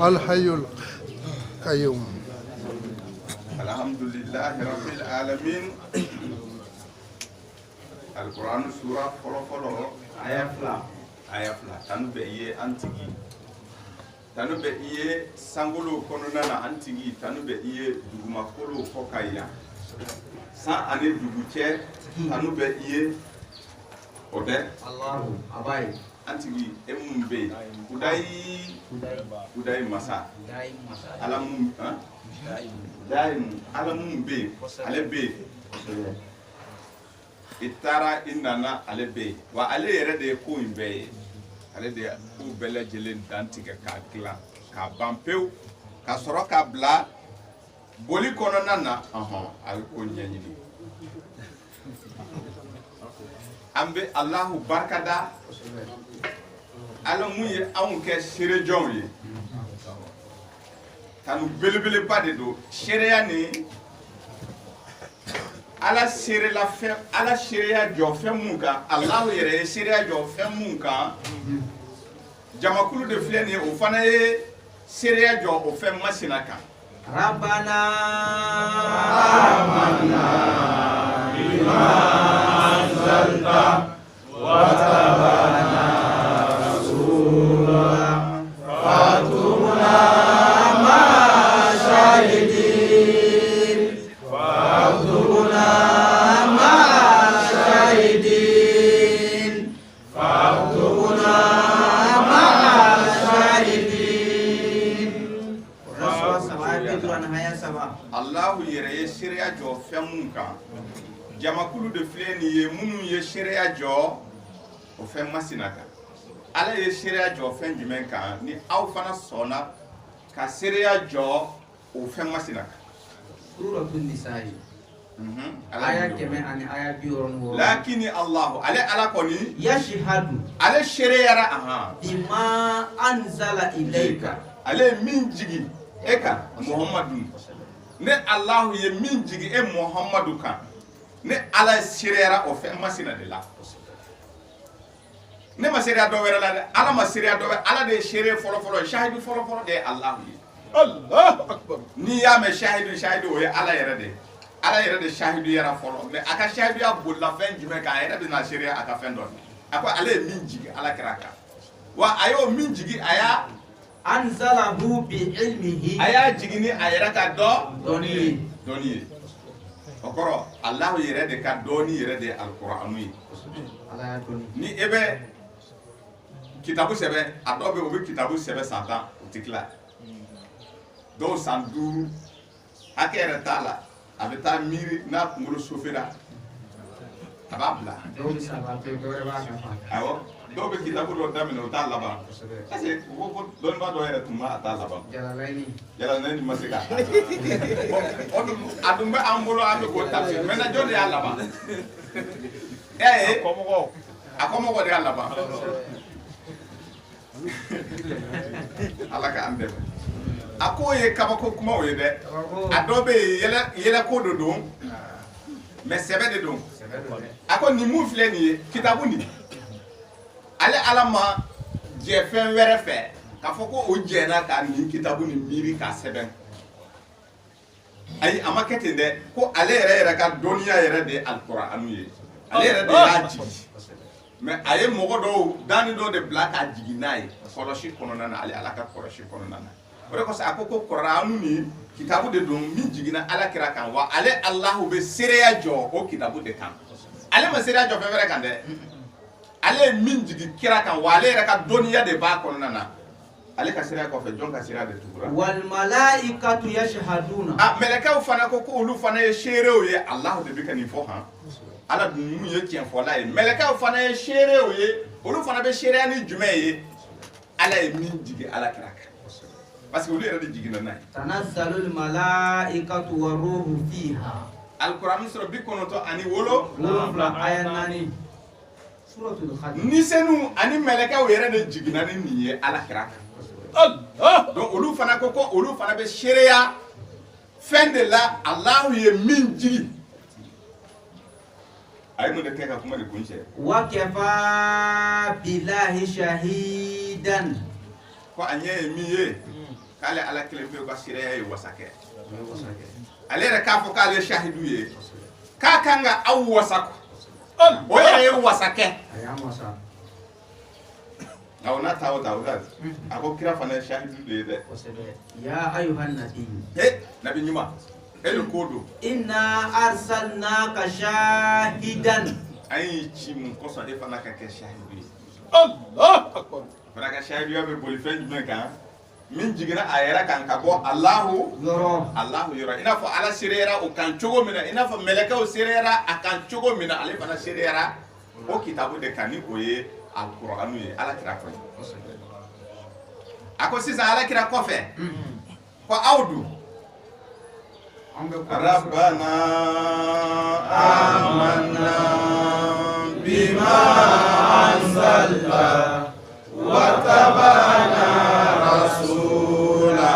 الحي القيوم. الحمد لله رب العالمين. القرآن سورة فلو آية فلا تنو بإيه أنتيجي tanu be iye sangolo konona na antigi tanu be iye duguma kolo kokaya sa ane duguche tanu be iye ode Allahu abai antigi emumbe udai masa alamu alamu be alebe itara inana alebe wa ale yere de ko imbe ale de u bele jelen dantige ka kila ka bampeu ka soro ka bla boli kono nana ay ko nyanyini ambe Allahu barkada ala muye awun ke sere jonye tanu belebele ba de do sere ya ni ala sere la fe ala sere ya jo fe munka Allahu yere sere ya jo fe munka jamakulu de fleni o fana ye sere ya jo o fe masina kan rabbana amanna bima anzalta wa tabana rasula fatuna ma shahidin fatuna ma shahidin fatuna ma shahidin rasul sahabi tuan haya sama Allah yere shiriya jo femunka jamakulu de fleni ye munu ye shiriya jo o fem masinaka ala ye shiriya jo fem jumenka ni aw fana sona ka shiriya jo o fem masinaka suratul nisa'i aya keme ani aya biyoron wo lakini Allah ala koni yashhadu ala shiriya bima anzala ilayka ala min jigi eka muhammadun ne Allah ye min jigi e muhammadu kan ne ala shiriya o fem masina de la ne ma sériya do wéra la de ala ma sériya do ala de shéré folo shahidu folo de Allah yi Allahu akbar ni ya me shahidu o ala yere de shahidu yara folo mais aka shahidu ya bolla fen jime ka yere de na shériya aka fen don ako ala min jigi ala kraka wa ayo min jigi aya anzalahu bi ilmihi aya jigini ayera ka doni okoro Allah yere de ka doni yere de alqur'anu yi ala doni ni ebe kitabu sebe adobe obi kitabu sebe santa utikla do sandu akere tala abeta miri na kungulu sofera ababla do saba pe gore ba ka awo do be kitabu do damina utala ba ase wo don ba do yere tuma atala ba jalalaini masika adumba ambulo ambe ko tafsir mena jode ala ba akomo de ala ba ala ka ande ako ye kabako kuma o ye de adobe yele ko do don mais sebe de don ako ni mu fle ni kitabu ni ale alama je fen were fe ka foko o je na ka ni kitabu ni miri ka sebe ay amakete de ko ale yere ka doniya yere de alqur'anu ye ale yere de haji mais aye mogo do dani do de black ajiginai koloshi konona na ale alaka koloshi konona na ore ko sa akoko qur'anu ni kitabu de don min jigina ala kira kan wa ale Allah be sereya jo o kitabu de kan ale ma sereya jo fevere kan de ale min jigi kira kan wa ale reka doniya de ba konona na ale ka sereya ko fe jon ka sereya de tukura wal malaikatu yashhaduna meleka ufana ko ulu fana ye shereo ye Allah de bi kan ifo ha ala dunu ye tien fo la ye meleka fana ye shere o ye olu fana be shere ni jume ye ala ye min jigi ala kiraka parce que olu yere de jigi na nay tanazzalul malaikatu waruhu fiha alquran sura bi konoto ani wolo la ayanani suratul khadim ni senu ani meleka o yere de jigi na ni ye ala kiraka Allah donc olu fana ko olu fana be shere ya fin de la Allah ye min jigi ay mo de keka kuma de kunche wa kafa billahi shahidan ko anye miye kale ala kele be ko sire wasake ale re ka fo kale shahidu ye ka kanga aw wasako o ye wasake aw na taw da ako kira fana shahidu de ya ayuhan nabi nabi nyuma el kodo inna arsalnaka shahidan ay ci mun ko so e fana ka ke shahidu Allah akbar. fana ka shahidu be boli fen jumel kan min jigina ayera kan ka ko Allahu yoro ina fo ala sirera o kan cogo mina ina fo meleka o sirera akan cogo mina ale fana sirera o kitabu de kani o ye alqur'anu ye ala kira ko ako sisan ala kira kofe ko awdu rabbana amanna bima anzalta wa tabana rasula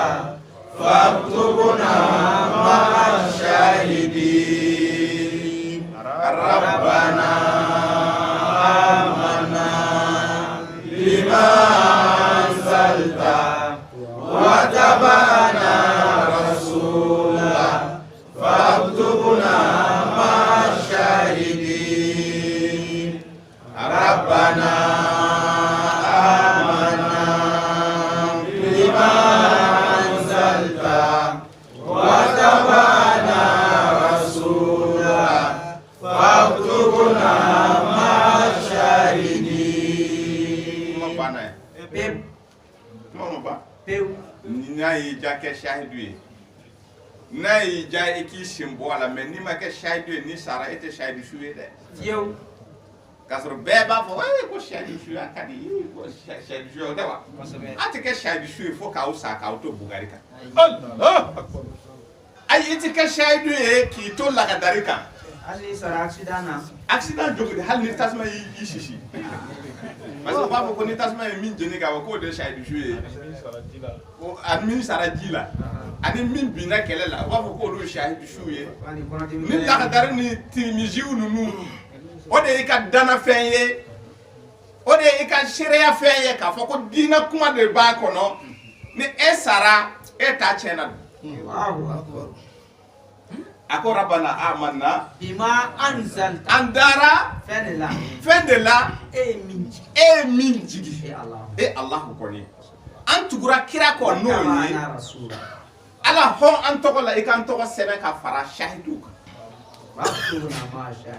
faktubna ma'a shahidin rabbana amanna bima anzalta wa tabana rasula faktubna ma'a shahidin rabbana nayi jake shahidu nayi ja eki simbo ala men ni ma ke shahidu ni sara ete shahidu suwe de yow kasro beba fo ko shahidu suwe akadi ko shahidu suwe dawa ate ke shahidu suwe fo ka usa ka auto bugarika Allah akbar. ay ete ke shahidu ki to la kadarika ali sara accident jogu hal ni tasma yi shishi parce que ba ko ni tasma min jeni ga ko de shahidu suwe ko admin sara jila ani min bina kelela wa ko do shahidu suwe ni la kadar ni timijiu nunu o de ka dana fenye o de ka sharia fenye ka fo ko dina kuma de ba kono ni esara eta chena Allahu akbar ako rabbana amanna bima anzalta andara fendela minjigi Allah ko ni an tugura kira ko no ni ala hon an togo la ikan togo sebe ka fara shahidu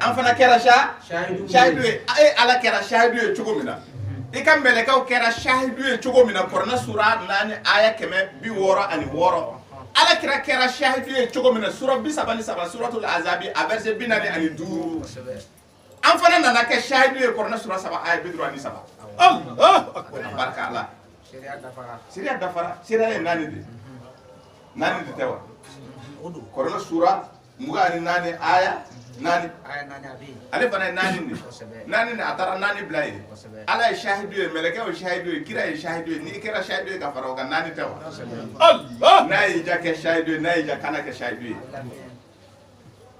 an fana kera shahidu ala kera shahidu cogo mina ikan meleka kera shahidu cogo mina korna sura nani aya keme bi woro ani woro ala kera shahidu cogo mina sura bi sabani saba suratul azabi a verset binani ani duru an fana nana ke shahidu korna sura saba aya bi duru ani saba Allah barka Allah Syria dafara Syria nani de tewa korona sura muga ni nani aya nani abi ale fana nani ni atara nani blay ala shahidu meleke o shahidu kira shahidu ni kira shahidu ka fara ga nani tewa Allah nayi jake shahidu nayi jakana ke shahidu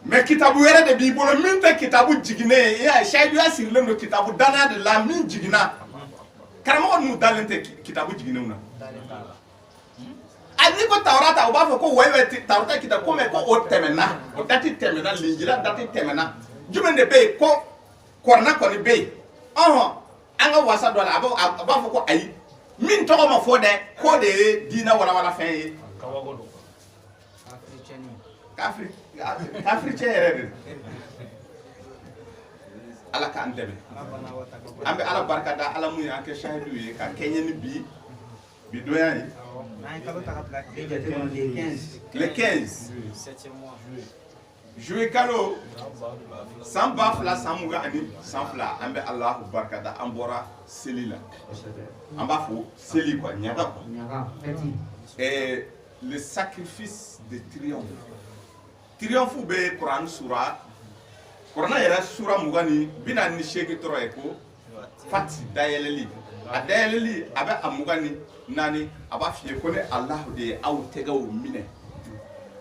me kitabu yere de bibolo min te kitabu jigine ya shahidu asirle no kitabu dana de la min jigina karamo nu dalente kitabu jigine una ani ko tawrata o ba fo ko wewe tawrata kita ko me ko o temena o dati temena linjira dati temena jumende be ko korna ko ni be anga wasa dola aba fo ko ayi min to ma fo de ko de dina wala fen kawagodo kafri chere ala ka andebe ambe ala barka da ala mu ya ke shahidu ye ka kenyeni bi doyan le 15 juillet kalo samba fla samuga ani sanfla ambe allah barka da ambora selila amba fo seli quoi nyaka quoi et le sacrifice de triomphe be Quran sura Corona era sura mugani bina ni sheki toro eko fati dayeleli adayeleli abe amugani nani aba fiye ko ne Allah de aw tega o mine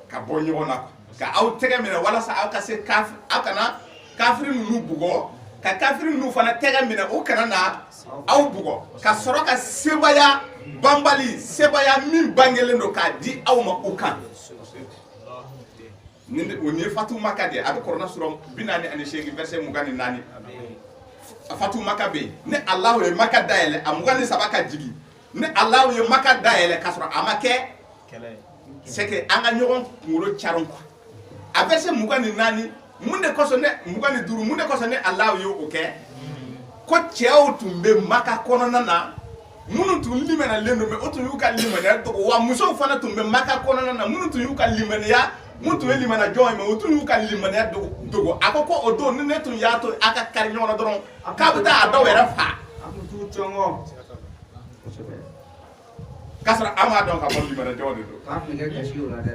ka bonyo na ka aw tega mine wala sa aw ka se kafir akana kafir nu bugo ka kafiri ninnu fana tɛgɛ minɛ o kana na aw bugɔ ka sɔrɔ ka sebaya banbali sebaya min bangelen don k'a di aw ma o kan o ni ye Fatu Maka de ye a bɛ Kurana sura 48 verset 24 Fatu Maka bɛ yen ni Alahu ye Maka dayɛlɛ a 23 ka jigin ni Alahu ye Maka dayɛlɛ ka sɔrɔ a ma kɛ c'est que an ka ɲɔgɔn kunkolo caron quoi a verset 24 mun de kɔsɔn ne 25 mun de kɔsɔn ne Alahu ye o kɛ ko cɛw tun bɛ Maka kɔnɔna na minnu tun limaniyalen don mais o tun y'u ka limaniya dogo wa musow fana tun bɛ Maka kɔnɔna na minnu tun y'u ka limaniya mun tun ye limaniya jɔn ye mais o tun y'u ka limaniya dogo a ko o don ni ne tun y'a to a ka kari ɲɔgɔn na dɔrɔn k'a bɛ taa a dɔw yɛrɛ fa k'a sɔrɔ an m'a dɔn k'a fɔ limaniya jɔn de don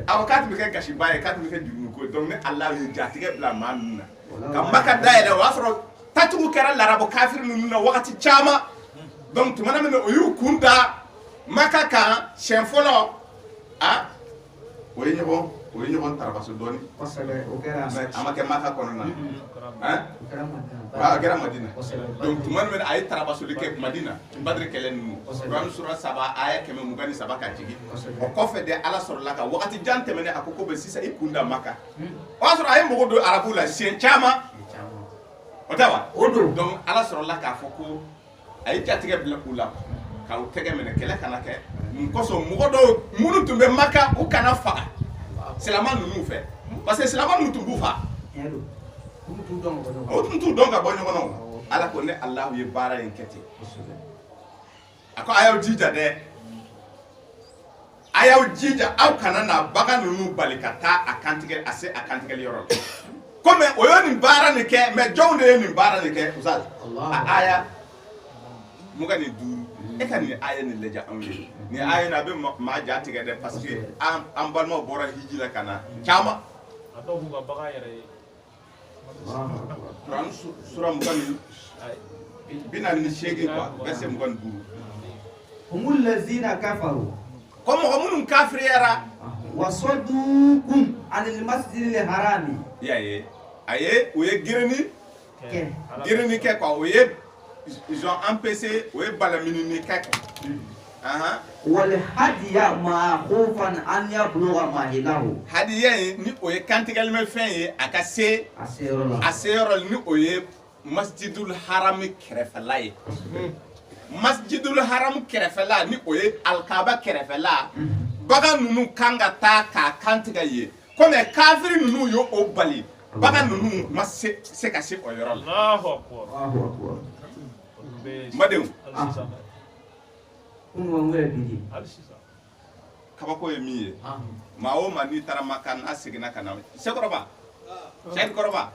awɔ k'a tun bɛ kɛ gasiba ye k'a tun bɛ kɛ jurumu ko ye donc ni Alahu ye jatigɛ bila maa ninnu na ka Maka dayɛlɛ o y'a sɔrɔ tacogo kɛra larabɔ kafiri ninnu na wagati caman donc tuma min na o y'u kun da Maka kan siɲɛ fɔlɔ o ye ɲɔgɔn tarabaso dɔɔni mais a ma kɛ Maka kɔnɔna na a kɛra Madina donc tuma min na a ye tarabasoli kɛ Madina Badiri kɛlɛ ninnu Quran sura 3 aya 123 ka jigin o kɔfɛ de Ala sɔrɔla ka wagati jan tɛmɛnen a ko bɛ sisan i kun da Maka o y'a sɔrɔ a ye mɔgɔ don arabu la siɲɛ caman o tɛ wa donc Ala sɔrɔla k'a fɔ ko a ye jatigɛ bila u la k'aw tɛgɛ minɛ kɛlɛ kana kɛ mun kosɔn mɔgɔ dɔw minnu tun bɛ Maka u kana faga silama ninnu fɛ parce que silama ninnu tun b'u fa o tun t'u dɔn ka bɔ ɲɔgɔn na Ala ko ne Alahu ye baara in kɛ ten a ko a y'aw jija dɛ a y'aw jija aw kana na bagan ninnu bali ka taa a kantigɛ a se a kantigɛli yɔrɔ la comme o ye nin baara nin kɛ mais jɔnw de ye nin baara nin kɛ Ustaz a aya 25 e ka nin aya nin lajɛ anw ye nin aya nin a bɛ maa ja tigɛ dɛ parce que an balimaw bɔra hiji la ka na caman a dɔw b'u ka bagan yɛrɛ ye Quran sura 48 quoi verset 25 humul lazina kafaru ko mɔgɔ minnu kafiriyara wasaddukum anil masjidil harami ya ye a ye o ye girini kɛ quoi o ye ils ont empêché o ye balaminini kɛ wal hadiya ma'khufan an yablugha mahilahu hadiya ni o ye kantigɛlimɛ fɛn ye a ka se a se yɔrɔ ni o ye masjidul harami kɛrɛfɛla ye masjidul haram kɛrɛfɛla ni o ye alkaaba kɛrɛfɛla bagan ninnu kan ka taa k'a kantigɛ ye comme kafiri ninnu ye o bali bagan ninnu ma se ka se o yɔrɔ la madenw kabako ye min ye maa o maa n'i taara Maka n'a seginna ka na Sekɔrɔba Sahid Kɔrɔba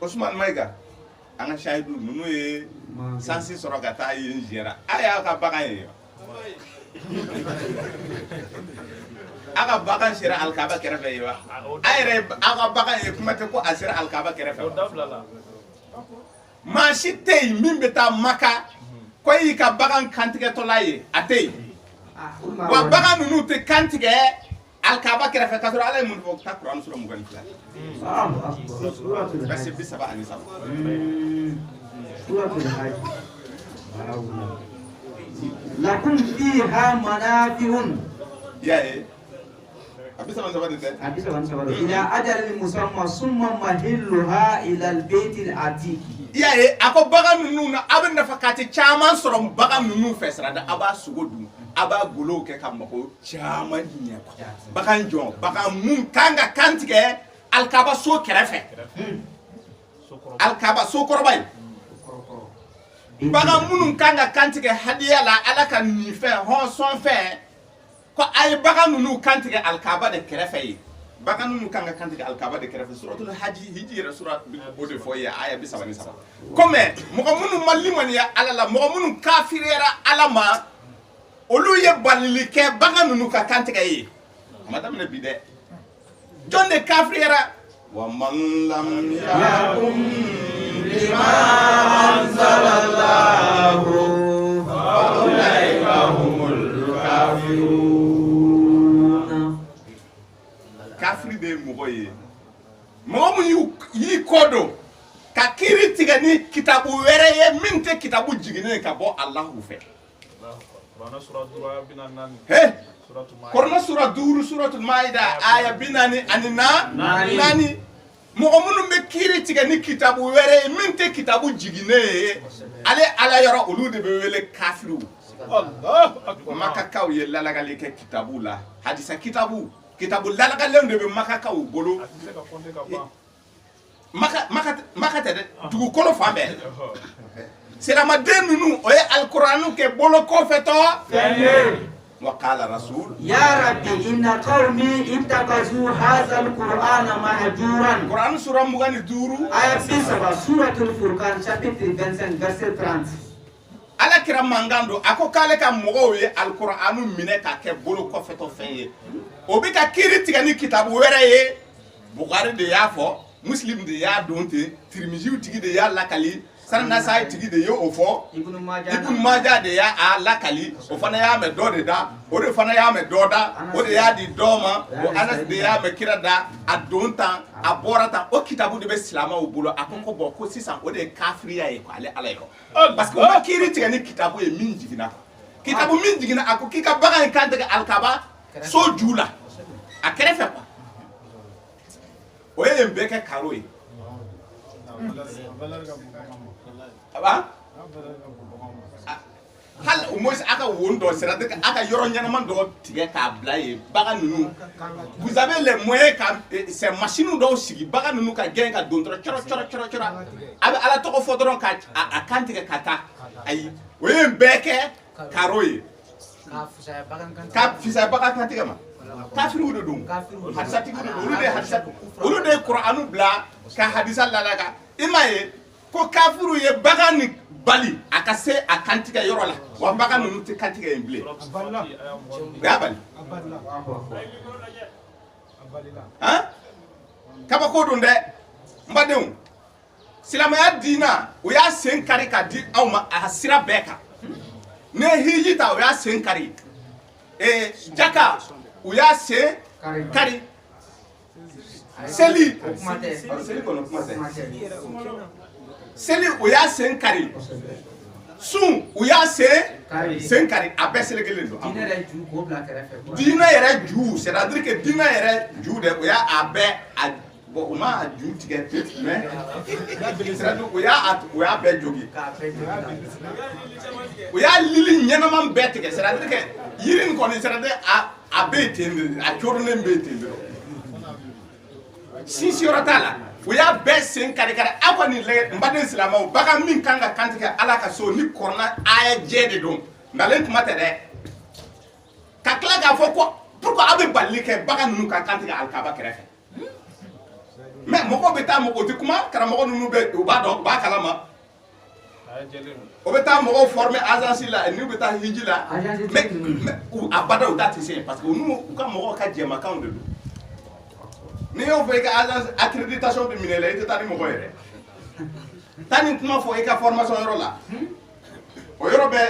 Osman Mayiga an ka Sahidu ninnu ye sansi sɔrɔ ka taa yen ziyara a y'aw ka bagan ye a ka bagan sera alkaaba kɛrɛfɛ ye wa a yɛrɛ aw ka bagan ye kuma tɛ ko a sera alkaaba kɛrɛfɛ maa si tɛ yen min bɛ taa Maka ko y'i ka bagan kantigɛtɔla ye a tɛ yen wa bagan ninnu tɛ kantigɛ alkaaba kɛrɛfɛ ka sɔrɔ Ala ye mun fɔ ta Quran sura 22 verset 37 lakum fiha manafi'un ya ye a bisa man sabati tɛ ila ajalin musamma summa mahilluha ila albaytil atiq ya ye a ko bagan ninnu na a bɛ nafakati caman sɔrɔ bagan ninnu fɛ sirada a b'a sogo dun a b'a golow kɛ ka mago caman ɲɛ bagan jɔn bagan mun kan ka kantigɛ alkaaba so kɛrɛfɛ alkaaba so kɔrɔba ye bagan minnu kan ka kantigɛ hadiya la Ala ka nin fɛn hɔnsɔn fɛn ko a ye bagan ninnu kantigɛ alkaaba de kɛrɛfɛ ye bagan ninnu kan ka kantigɛ alkaaba de kɛrɛfɛ suratul hiji yɛrɛ sura o de fɔ ye aya 37 comme mɔgɔ minnu ma limaniya Ala la mɔgɔ minnu kafiriyara Ala ma olu ye balili kɛ bagan ninnu ka kantigɛ ye a ma daminɛ bi dɛ jɔn de kafiriyara wa man lam yakum bima anzalallahu fa ulaika humul kafirun kafiri de ye mɔgɔ ye mɔgɔ min y'i kɔ don ka kiiri tigɛ tigɛ ni kitabu wɛrɛ ye min tɛ kitabu jiginen ka bɔ Alahu fɛ. Kurana sura 4 He Kurana sura 5 suratul Maida aya 4 mɔgɔ minnu bɛ kiiri tigɛ ni kitabu wɛrɛ ye min tɛ kitabu jiginen ye ale Ala yɔrɔ olu de bɛ wele kafiru. Allahu akbar. Makakaw ye lalagali kɛ kitabu la hadisa kitabu lalagalenw de bɛ makakaw bolo. Maka tɛ dɛ dugukolo fan bɛɛ. Silamaden ninnu o ye alikuraanu kɛ bolo kɔfɛtɔ. وقال رسول يا ربي إن قومي اتخذوا هذا القرآن مهجورا. Quran sura 25 Ayat 7 suratul Furqan chapitre 25 verset 30. Ala kira mangando ako kale ka mɔgɔw ye alikuraanu minɛ ka kɛ bolo kɔfɛtɔ fɛn ye. O bɛ ka kiiri tigɛ ni kitabu wɛrɛ ye. Bukhari de y'a fɔ, Muslim de y'a don ten, Tirmiziw tigi de y'a lakali. San Nasai tigi de ye o fɔ, Ibn Majah de y'a lakali, o fana y'a mɛn dɔ de da, o de fana y'a mɛn dɔ da, o de y'a di dɔ ma, o Anas de y'a mɛn kira da, a don tan, a bɔra tan, o kitabu de bɛ silamɛw bolo, a ko bon ko sisan o de ye kafiriya ye ale Ala yɔrɔ. Parce que o ma kiiri tigɛ ni kitabu ye min jiginna. Kitabu min jiginna a ko k'i ka bagan in kan tigɛ alikaba so ju la, a kɛrɛfɛ quoi. O ye yen bɛɛ kɛ karo ye. Aba hal umos aka wondo sera de aka yoro nyanama do tige ka bla ye baga nunu vous avez les moyens ka ces machines do sigi baga nunu ka gen ka don tro choro abi ala to ko fodron ka a kantige kata ay oye beke karoye ka fisa baga kantige ma kafiru do dum hadisa tigu do ulu de qur'anu bla ka hadisa lalaga imaye ko kafiru ye baga ni bali akase akantika yoro la wa baga nunu te kantika emble gabali hein kaba ko don de mbadeu silamaya dina o ya sen kari ka di awma asira beka ne hijita o ya sen kari jaka o ya sen kari seli kono seli o y'a sen kari sun o y'a sen kari a bɛɛ selekelen don diinɛ yɛrɛ ju c'est à dire que diinɛ yɛrɛ ju de o y'a bɛɛ bon o ma a ju tigɛ mais o y'a bɛɛ jogi o y'a lili ɲɛnaman bɛɛ tigɛ c'est à dire que yiri in kɔni c'est à dire a bɛ ten de a coronen bɛ ten de sinsiyɔrɔ t'a la o y'a bɛɛ sen kari aw kɔni lajɛ n baden silamɛw bagan min kan ka kantigɛ ala ka so ni kɔrɔna aya jɛ de don nalen kuma tɛ dɛ ka tila k'a fɔ ko pourquoi aw bɛ bali kɛ bagan ninnu ka kantigɛ alikaba kɛrɛfɛ mais mɔgɔw bɛ taa o tɛ kuma karamɔgɔ ninnu bɛ u b'a dɔn u b'a kalama o bɛ taa mɔgɔw former agence la n'u bɛ taa hiji la mais a bada u t'a tɛ se parce que u ka mɔgɔw ka jɛmakanw de don. Ni y'o fɔ i ka agence accréditation bɛ minɛ la i tɛ taa ni mɔgɔ yɛrɛ taa ni kuma fɔ i ka formation yɔrɔ la o yɔrɔ bɛ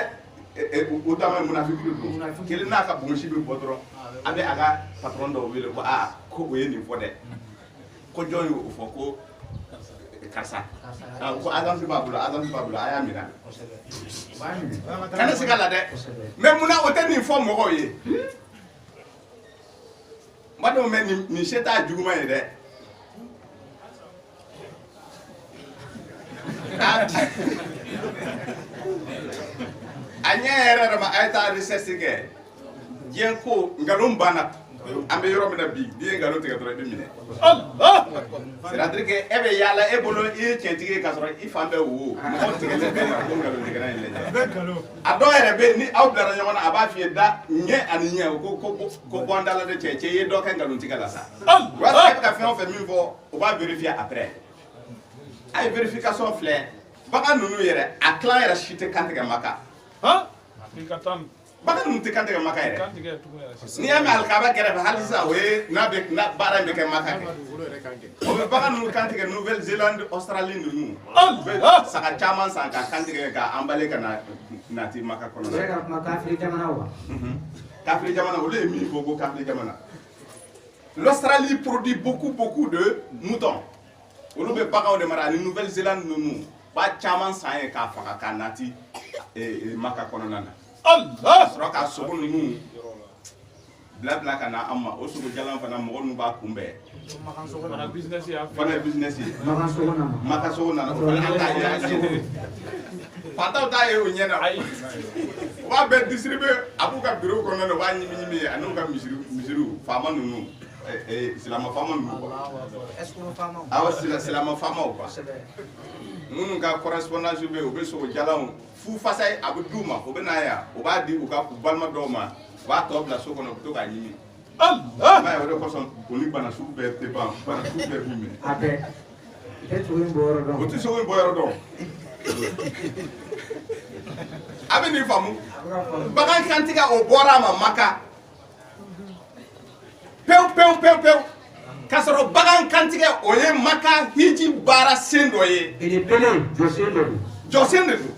o dama munafiki don kelen n'a ka bonsi bɛ bɔ dɔrɔn a bɛ a ka patron dɔw wele ko ko o ye nin fɔ dɛ ko jɔn y'o fɔ ko karisa ko agence b'a bolo a y'a minɛ kana se ka la dɛ mais munna o tɛ nin fɔ mɔgɔw ye. Madame mais ni seta juguma ye dɛ a ɲɛ yɛrɛ ma a ye taa recherche kɛ diɲɛ ko nkalon banna an bɛ yɔrɔ min na bi n'i ye nkalon tigɛ dɔrɔn i bɛ minɛ c'est à dire que e bɛ yaala e bolo i ye tiɲɛtigi ye ka sɔrɔ i fan bɛɛ wo mɔgɔ tigɛlen bɛ ko nkalon tigɛla in lajɛ a dɔw yɛrɛ bɛ ni aw bilara ɲɔgɔn na a b'a f'i ye da ɲɛ ani ɲɛ ko bɔ an da la de cɛ i ye dɔ kɛ nkalon tigɛ la sa o b'a sɔrɔ e bɛ ka fɛn o fɛn min fɔ o b'a vérifier après a ye vérification filɛ bagan ninnu yɛrɛ a clan yɛrɛ si tɛ kantigɛ maka bagan ninnu tɛ kantigɛ maka yɛrɛ n'i y'a mɛn alikaba kɛrɛfɛ hali sisan o ye n'a baara in bɛ kɛ maka kɛ o bɛ bagan ninnu kantigɛ Nouvelle Zélande Australie ninnu u bɛ saga caman san ka kantigɛ ka emballé ka na nati maka kɔnɔ kafiri jamana wa kafiri jamana olu ye min fɔ ko kafiri jamana l'Australie produit beaucoup de moutons olu bɛ baganw de mara ani Nouvelle Zélande ninnu ba caman san ye k'a faga k'a nati Maka kɔnɔna na Allah sɔrɔ ka sogo ninnu bila ka na an ma o sogo jalan fana mɔgɔ ninnu b'a kunbɛn Fana business ya. fana business ye Maka sogo nana. Maka sogo nana o fana an t'a ye a sogo fantaw t'a ye o ɲɛ na o b'a bɛɛ distribuer a b'u ka bureau kɔnɔna na u b'a ɲimi ye a n'u ka misiriw faama ninnu silama faama ninnu quoi awɔ silama faamaw quoi minnu ka correspondance bɛ yen u bɛ sogo jalanw fu fasa a bɛ d'u ma o bɛ na yan o b'a di u ka balima dɔw ma u b'a tɔ bila so kɔnɔ u bɛ to k'a ɲimi Allah n'a ye o de kosɔn o ni bana sugu bɛɛ tɛ ban bana sugu bɛɛ b'u minɛ A bɛɛ. I tɛ sogo in bɔ yɔrɔ dɔn. o tɛ sogo in bɔ yɔrɔ dɔn a bɛ nin faamu bagan kantigɛ o bɔra a ma Maka pewu k'a sɔrɔ bagan kantigɛ o ye Maka hiji baara sen dɔ ye Belebele jɔsen dɔ don. jɔsen de don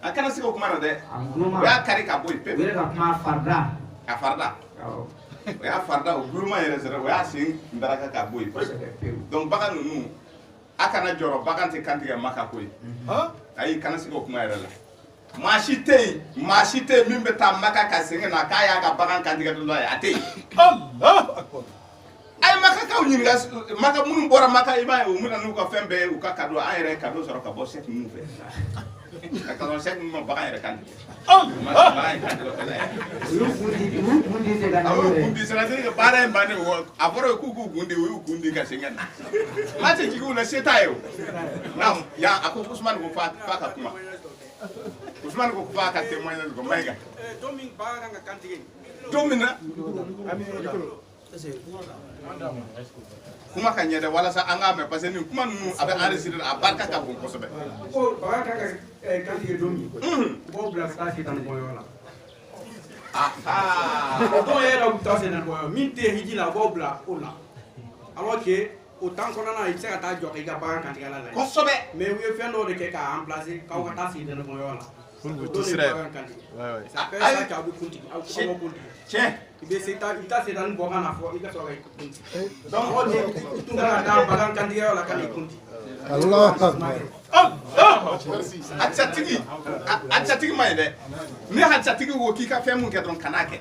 a kana se o kuma na dɛ A o guloma. y'a kari ka bɔ yen U pewu yɛrɛ ka kuma farida. a farida Awɔ. o y'a farida o guloma yɛrɛ sɛrɛ o y'a sen daraka ka bɔ yen pewu Kosɛbɛ pewu. donc bagan ninnu a kana jɔrɔ bagan tɛ kantigɛ Maka ko ye ha ayi kana se o kuma yɛrɛ la maa si tɛ yen min bɛ taa Maka ka segin na k'a y'a ka bagan kantigɛ dɔ ye a tɛ yen Allah akbar a ye Makakaw ɲininka Maka minnu bɔra Maka i b'a ye u bɛna n'u ka fɛn bɛɛ ye u ka cadeau an yɛrɛ ye cadeau sɔrɔ ka bɔ Sɛki ninnu fɛ ka sɔrɔ Sɛki ninnu ma bagan yɛrɛ kantigɛ bagan ye kantigɛ fɛnɛ ye U y'u kun di ten ka na a n'u y'u yɛrɛ kun ye. di c'est-à-dire que baara in bannen a fɔra k'u k'u kun di u y'u kun di ka segin ka na maa tɛ jigin u la se t'a ye o naam yan a ko Usumani ko f'a ka kuma Usumani ko f'a ka témoigner ko Mayiga don min bagan kan ka kantigɛ don min na kuma ka ɲɛ dɛ walasa an k'a mɛn parce que nin kuma ninnu a bɛ enregistré a barika ka bon kosɛbɛ ko bagan kan ka kantigɛ don min u b'o bila ka taa sitan bɔyɔrɔ la o don yɛrɛ u bɛ taa sitan bɔyɔrɔ min tɛ hiji la u b'o bila o la alors que o temps kɔnɔna na i bɛ se ka taa jɔ k'i ka bagan kantigɛ la kosɛbɛ mais u ye fɛn dɔ de kɛ k'a remplacer k'aw ka taa sitan bɔyɔrɔ la o don de bagan kantigɛ ça fait ça qu'aw bɛ kuntigi aw b'o kuntigi tiɲɛ i bɛ se i bɛ taa sitan bɔ ka na fɔ i ka sɔrɔ ka i kuntigi donc mɔgɔ tɛ tun kan ka taa bagan kantigɛyɔrɔ la ka n'i kuntigi a catigi ma ɲi dɛ ni a catigi ko k'i ka fɛn mun kɛ dɔrɔn kan'a kɛ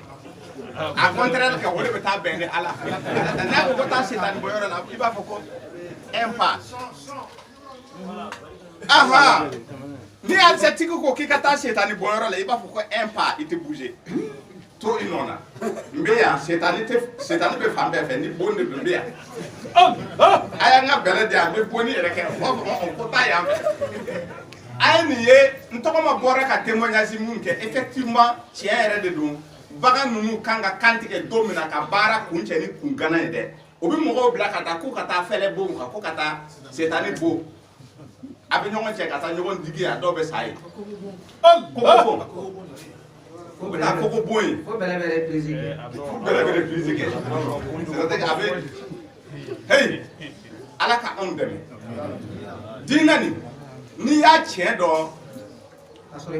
a contraire kɛ o de bɛ taa bɛn ni Ala n'a ko ko taa Sitani bɔyɔrɔ la i b'a fɔ ko un pas aha ni a catigi ko k'i ka taa Sitani bɔyɔrɔ la i b'a fɔ ko un pas i tɛ bouger to i nɔ na n bɛ yan Sitani bɛ fan bɛɛ fɛ ni bon de don n bɛ yan a y'an ka bɛlɛ di a bɛ bonni yɛrɛ kɛ fɔ ko taa yan fɛ a ye nin ye n tɔgɔma bɔra ka témoignage mun kɛ effectivement tiɲɛ yɛrɛ de don bagan ninnu kan ka kantigɛ don min na ka baara kun cɛ ni kun gana ye dɛ o bɛ mɔgɔw bila ka taa ko ka taa fɛlɛ bon kan ko ka taa Sitani bon a bɛ ɲɔgɔn cɛ ka taa ɲɔgɔn digi a dɔw bɛ sa ye koko bon u bɛ taa koko bon ye Fo bɛlɛbɛlɛ prise kɛ. bɛlɛbɛlɛ prise kɛ c'est-à-dire a bɛ hey Ala ka anw dɛmɛ diinɛ nin n'i y'a tiɲɛ dɔn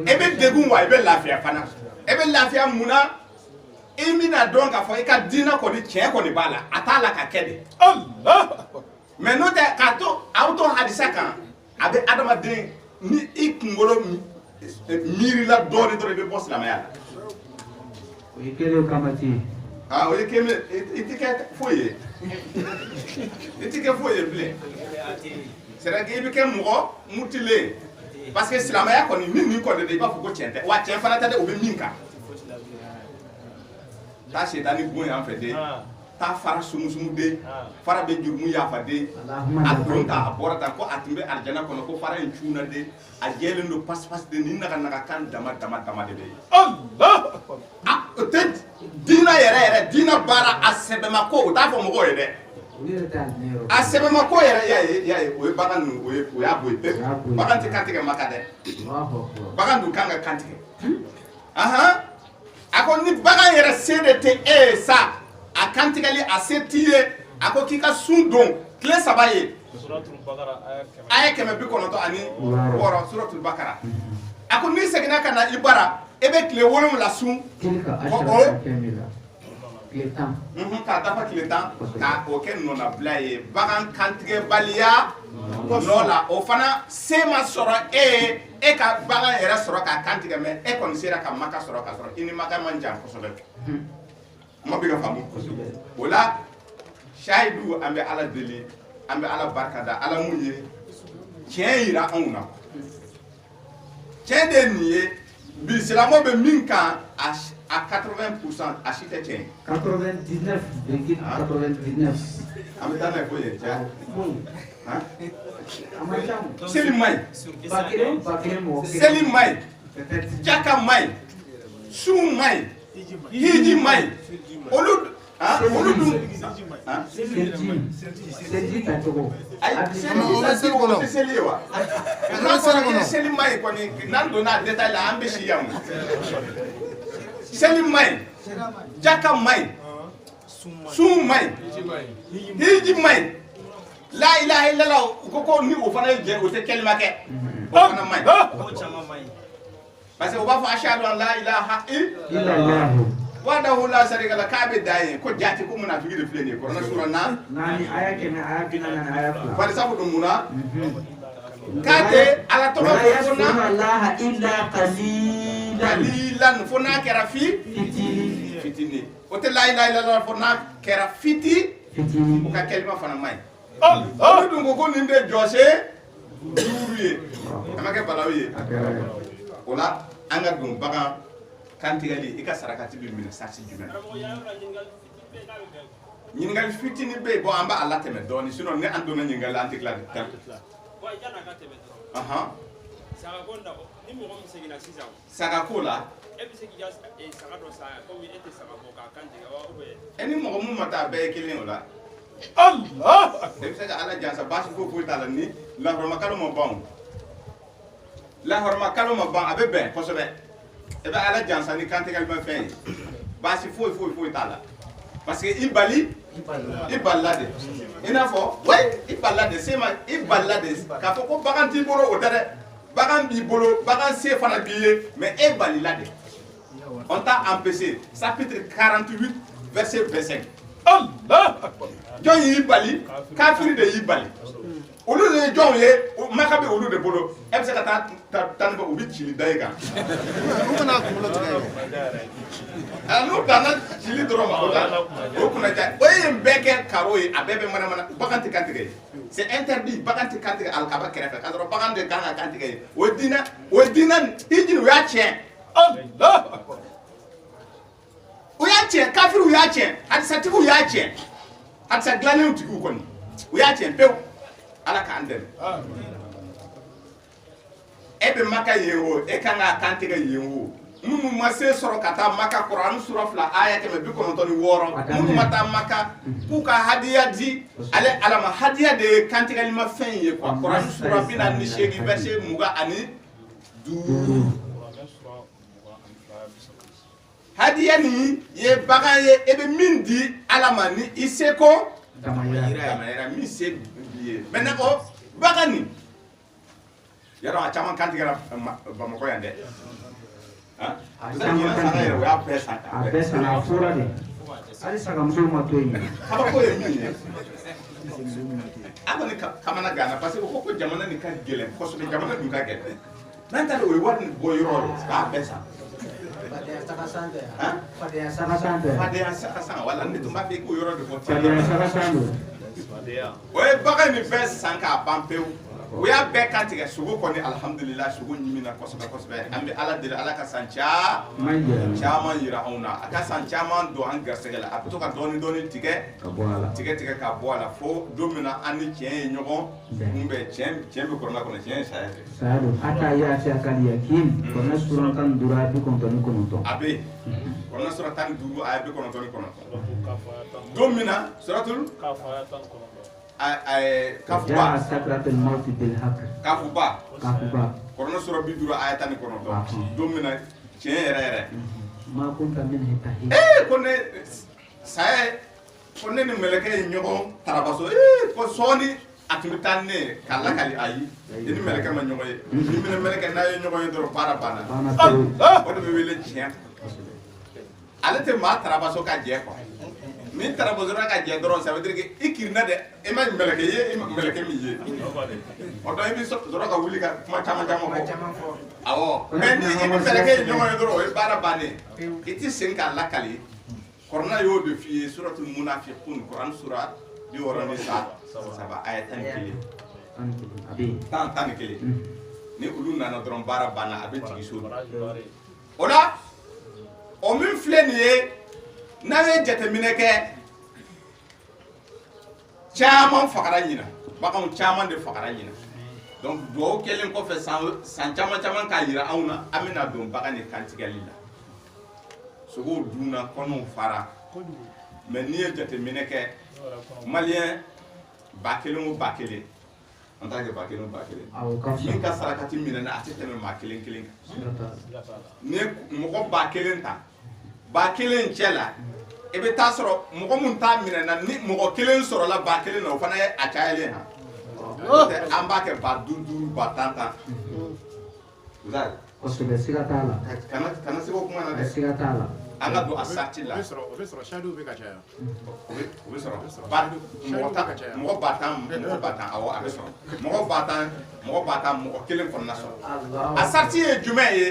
e bɛ degun wa i bɛ lafiya fana e bɛ lafiya mun na i bɛna dɔn k'a fɔ i ka diinɛ kɔni tiɲɛ kɔni b'a la a t'a la ka kɛ de Allah mais n'o tɛ k'a to aw to hadisa kan a bɛ adamaden ni i kunkolo miirila dɔɔnin dɔrɔn i bɛ bɔ silamɛya la O ye kelen kama ten. o ye kɛmɛ i tɛ kɛ foyi ye i tɛ kɛ foyi ye bilen c'est à dire i bɛ kɛ mɔgɔ mutilen parce que silamɛya kɔni ni nin kɔni de i b'a fɔ ko tiɲɛ tɛ wa tiɲɛ fana tɛ dɛ o bɛ min kan taa Sitani bon yan fɛ den taa fara sumusumu den fara bɛ jurumu yafa den a don ta a bɔra tan ko a tun bɛ alijana kɔnɔ ko fara in cunna den a jɛlen don pasi den ni naga kan dama de bɛ yen Allah o tɛ diinɛ yɛrɛ diinɛ baara a sɛbɛnma ko o t'a fɔ mɔgɔw ye dɛ Olu yɛrɛ t'a diinɛ yɔrɔ. a sɛbɛnma ko yɛrɛ y'a ye o ye bagan ninnu o y'a bɔ yen pewu bagan tɛ kantigɛ Maka dɛ bagan dun kan ka kantigɛ a ko ni bagan yɛrɛ se de tɛ e ye sa a kantigɛli a se t'i ye a ko k'i ka sun don tile 3 ye aya 196 ani 6 suratul Bakara a ko n'i seginna ka na i bara e bɛ tile 7 sun Tilka asharatun kamila. tile 10 k'a dafa tile 10 k'a o kɛ nɔnabila ye bagan kantigɛbaliya nɔ la o fana se ma sɔrɔ e ye e ka bagan yɛrɛ sɔrɔ k'a kantigɛ mɛ e kɔni sera ka maka sɔrɔ k'a sɔrɔ i ni maka man jan kosɛbɛ ma bɛ ka faamu o la sayidu an bɛ ala deli an bɛ ala barikada ala mun ye tiɲɛ yira anw na tiɲɛ de ye nin ye bi silamɛw bɛ min kan a 80% a si tɛ tiɲɛ 99,99 an bɛ taa n'a ye ko ye cɛ a ma ca seli ma ɲi ba kelen mɔgɔ kelen seli ma ɲi jaka ma ɲi sun ma ɲi hiji ma ɲi olu dun seliji tacogo ayi seli kɔnɔ tɛ seli ye wa n'a fɔra ko seli ma ɲi kɔni n'an donna a détail la an bɛ si yan seli ma ɲi jaka ma ɲi sun ma ɲi hiji ma ɲi la ilaha illallah ko ni o fana ye jɛ o tɛ kelima kɛ o fana ma ɲi parce que o b'a fɔ ashhadu an la ilaha illallah wahdahu la sharika lahu k'a bɛ dan ye ko jati ko munafiki de filɛ nin ye Kuranɛ sura 4 aya 100 aya 40 aya 2 bari sabu dun munna k'a tɛ ala tɔgɔ fɔ la ilaha illa qalilan fo n'a kɛra fitini o tɛ la ilaha illallah fo n'a kɛra fitini o ka kelima fana ma ɲi olu dun ko nin de jɔse 5 ye a ma kɛ balawu ye o la an ka dun bagan kantigɛli i ka sarakati bɛ minɛ sasi jumɛn ɲininkali fitini bɛ yen an b'a latɛmɛ dɔɔnin sinon ni an donna ɲininkali an tɛ tila de sagako la e ni mɔgɔ mun ma taa bɛɛ ye kelen o la Allah e bɛ se ka ala jansa baasi foyi t'a la ni lahɔrɔmakalo ma ban lahɔrɔmakalo ma ban a bɛ bɛn kosɛbɛ e bɛ ala jansa ni kantigɛli ma fɛn ye baasi foyi t'a la parce que i balila de i n'a fɔ i balila de se ma i balila de k'a fɔ ko bagan t'i bolo o tɛ dɛ bagan b'i bolo bagan se fana b'i ye mais e balila de on t'a empêché chapitre 48 verset 25 Allah jɔn y'i bali kafiri de y'i bali olu de ye jɔnw ye maka bɛ olu de bolo e bɛ se ka taa tan u bɛ cili da i kan n'u danna cili dɔrɔn ma o kunna ja o ye nin bɛɛ kɛ karo ye a bɛɛ bɛ manamana bagan tɛ kantigɛ ye c'est interdit bagan tɛ kantigɛ alikaba kɛrɛfɛ k'a sɔrɔ bagan de kan ka kantigɛ ye o ye diinɛ hiji u y'a tiɲɛ Allah u y'a tiɲɛ kafiriw y'a tiɲɛ hadisatigiw y'a tiɲɛ hadisa dilannenw tigiw kɔni u y'a tiɲɛ pewu ala k'an dɛmɛ e bɛ maka yen o e kan k'a kantigɛ yen o minnu ma se sɔrɔ ka taa maka Kuranɛ sura 2 aya 196 minnu ma taa maka k'u ka hadiya di ale ala ma hadiya de ye kantigɛlimafɛn ye quoi Kuranɛ sura 48 verset 25 hadiya ni ye bagan ye e bɛ min di ala ma ni i seko damayira min se b'i ye maintenant o bagan nin yarɔ a caman kantigɛra Bamakɔ yan dɛ a bɛɛ san a fɔra de hali sagamuso ma to yen kabako ye min ye an kɔni kamana ganna parce que o ko jamana nin ka gɛlɛn kosɛbɛ jamana dun ka gɛlɛn n'an ta o ye wari nin bɔ yɔrɔ ye k'a bɛɛ san fadenya saka san wala ne tun b'a fɛ k'o yɔrɔ de fɔ fadenya saka san don o ye bagan nin bɛɛ san k'a ban pewu o y'a bɛɛ kantigɛ sogo kɔni alhamdulillah sogo ɲimina kosɛbɛ an bɛ ala deli ala ka san caman yira anw na a ka san caman don an garisɛgɛ la a bɛ to ka dɔɔnin tigɛ ka bɔ a la fo don min na an ni tiɲɛ ye ɲɔgɔn kunbɛn tiɲɛ bɛ kɔrɔna kɔnɔ tiɲɛ ye saya de saya don hatta ya'ti akal yakin Kuranɛ sura 19 aya 99 a bɛ Kuranɛ sura 15 aya 99 don min na suratul kafuba sakratul maut bil haqq kafuba Kuranɛ sura 50 aya 19 don min na tiɲɛ yɛrɛ ma kunta min tahid ko ne saya ko ne ni mɛlɛkɛ ye ɲɔgɔn tarabaso ko sɔɔni a tun bɛ taa ne k'a lakali ayi i ni mɛlɛkɛ ma ɲɔgɔn ye ni minɛ mɛlɛkɛ n'a ye ɲɔgɔn ye dɔrɔn baara banna o de bɛ wele tiɲɛ ale tɛ maa tarabaso ka jɛ quoi min tara bozora ka jɛ dɔrɔn ça veut dire que i kirina dɛ i ma mɛlɛkɛ ye i ma mɛlɛkɛ min ye o dɔn i bɛ sɔrɔ ka wuli ka kuma caman fɔ awɔ mais ni i ni mɛlɛkɛ ye ɲɔgɔn ye dɔrɔn o ye baara bannen i ti segin k'a lakali kɔrɔna y'o de f'i ye suratul munafiqun Quran sura 67 aya 11 tan ni kelen ni olu nana dɔrɔn baara banna a bɛ jigin so o la o min filɛ nin ye n'a ye jateminɛ kɛ caman fagara ɲina baganw caman de fagara ɲina donc duwawu kɛlen kɔfɛ san caman k'a yira anw na an bɛna don bagan ni kantigɛli la sogow dunna kɔnɔw fara mais n'i ye jateminɛ kɛ maliyɛn 1000 o 1000 en tant que 1000 o 1000 min ka sarakati minɛna a tɛ tɛmɛ maa kelen kan ni mɔgɔ 1000 ta 1000 cɛ la i bɛ taa sɔrɔ mɔgɔ mun t'a minɛna ni mɔgɔ 1 sɔrɔla 1000 na o fana ye a cayalen ha an b'a kɛ 5000 50 kosɛbɛ siga t'a la kana se ko kuma na dɛ siga t'a la an ka don a sati la o bɛ sɔrɔ shadow bɛ ka caya o bɛ sɔrɔ mɔgɔ 1000 awɔ a bɛ sɔrɔ mɔgɔ 1000 mɔgɔ 1 kɔnɔna sɔrɔ a sati ye jumɛn ye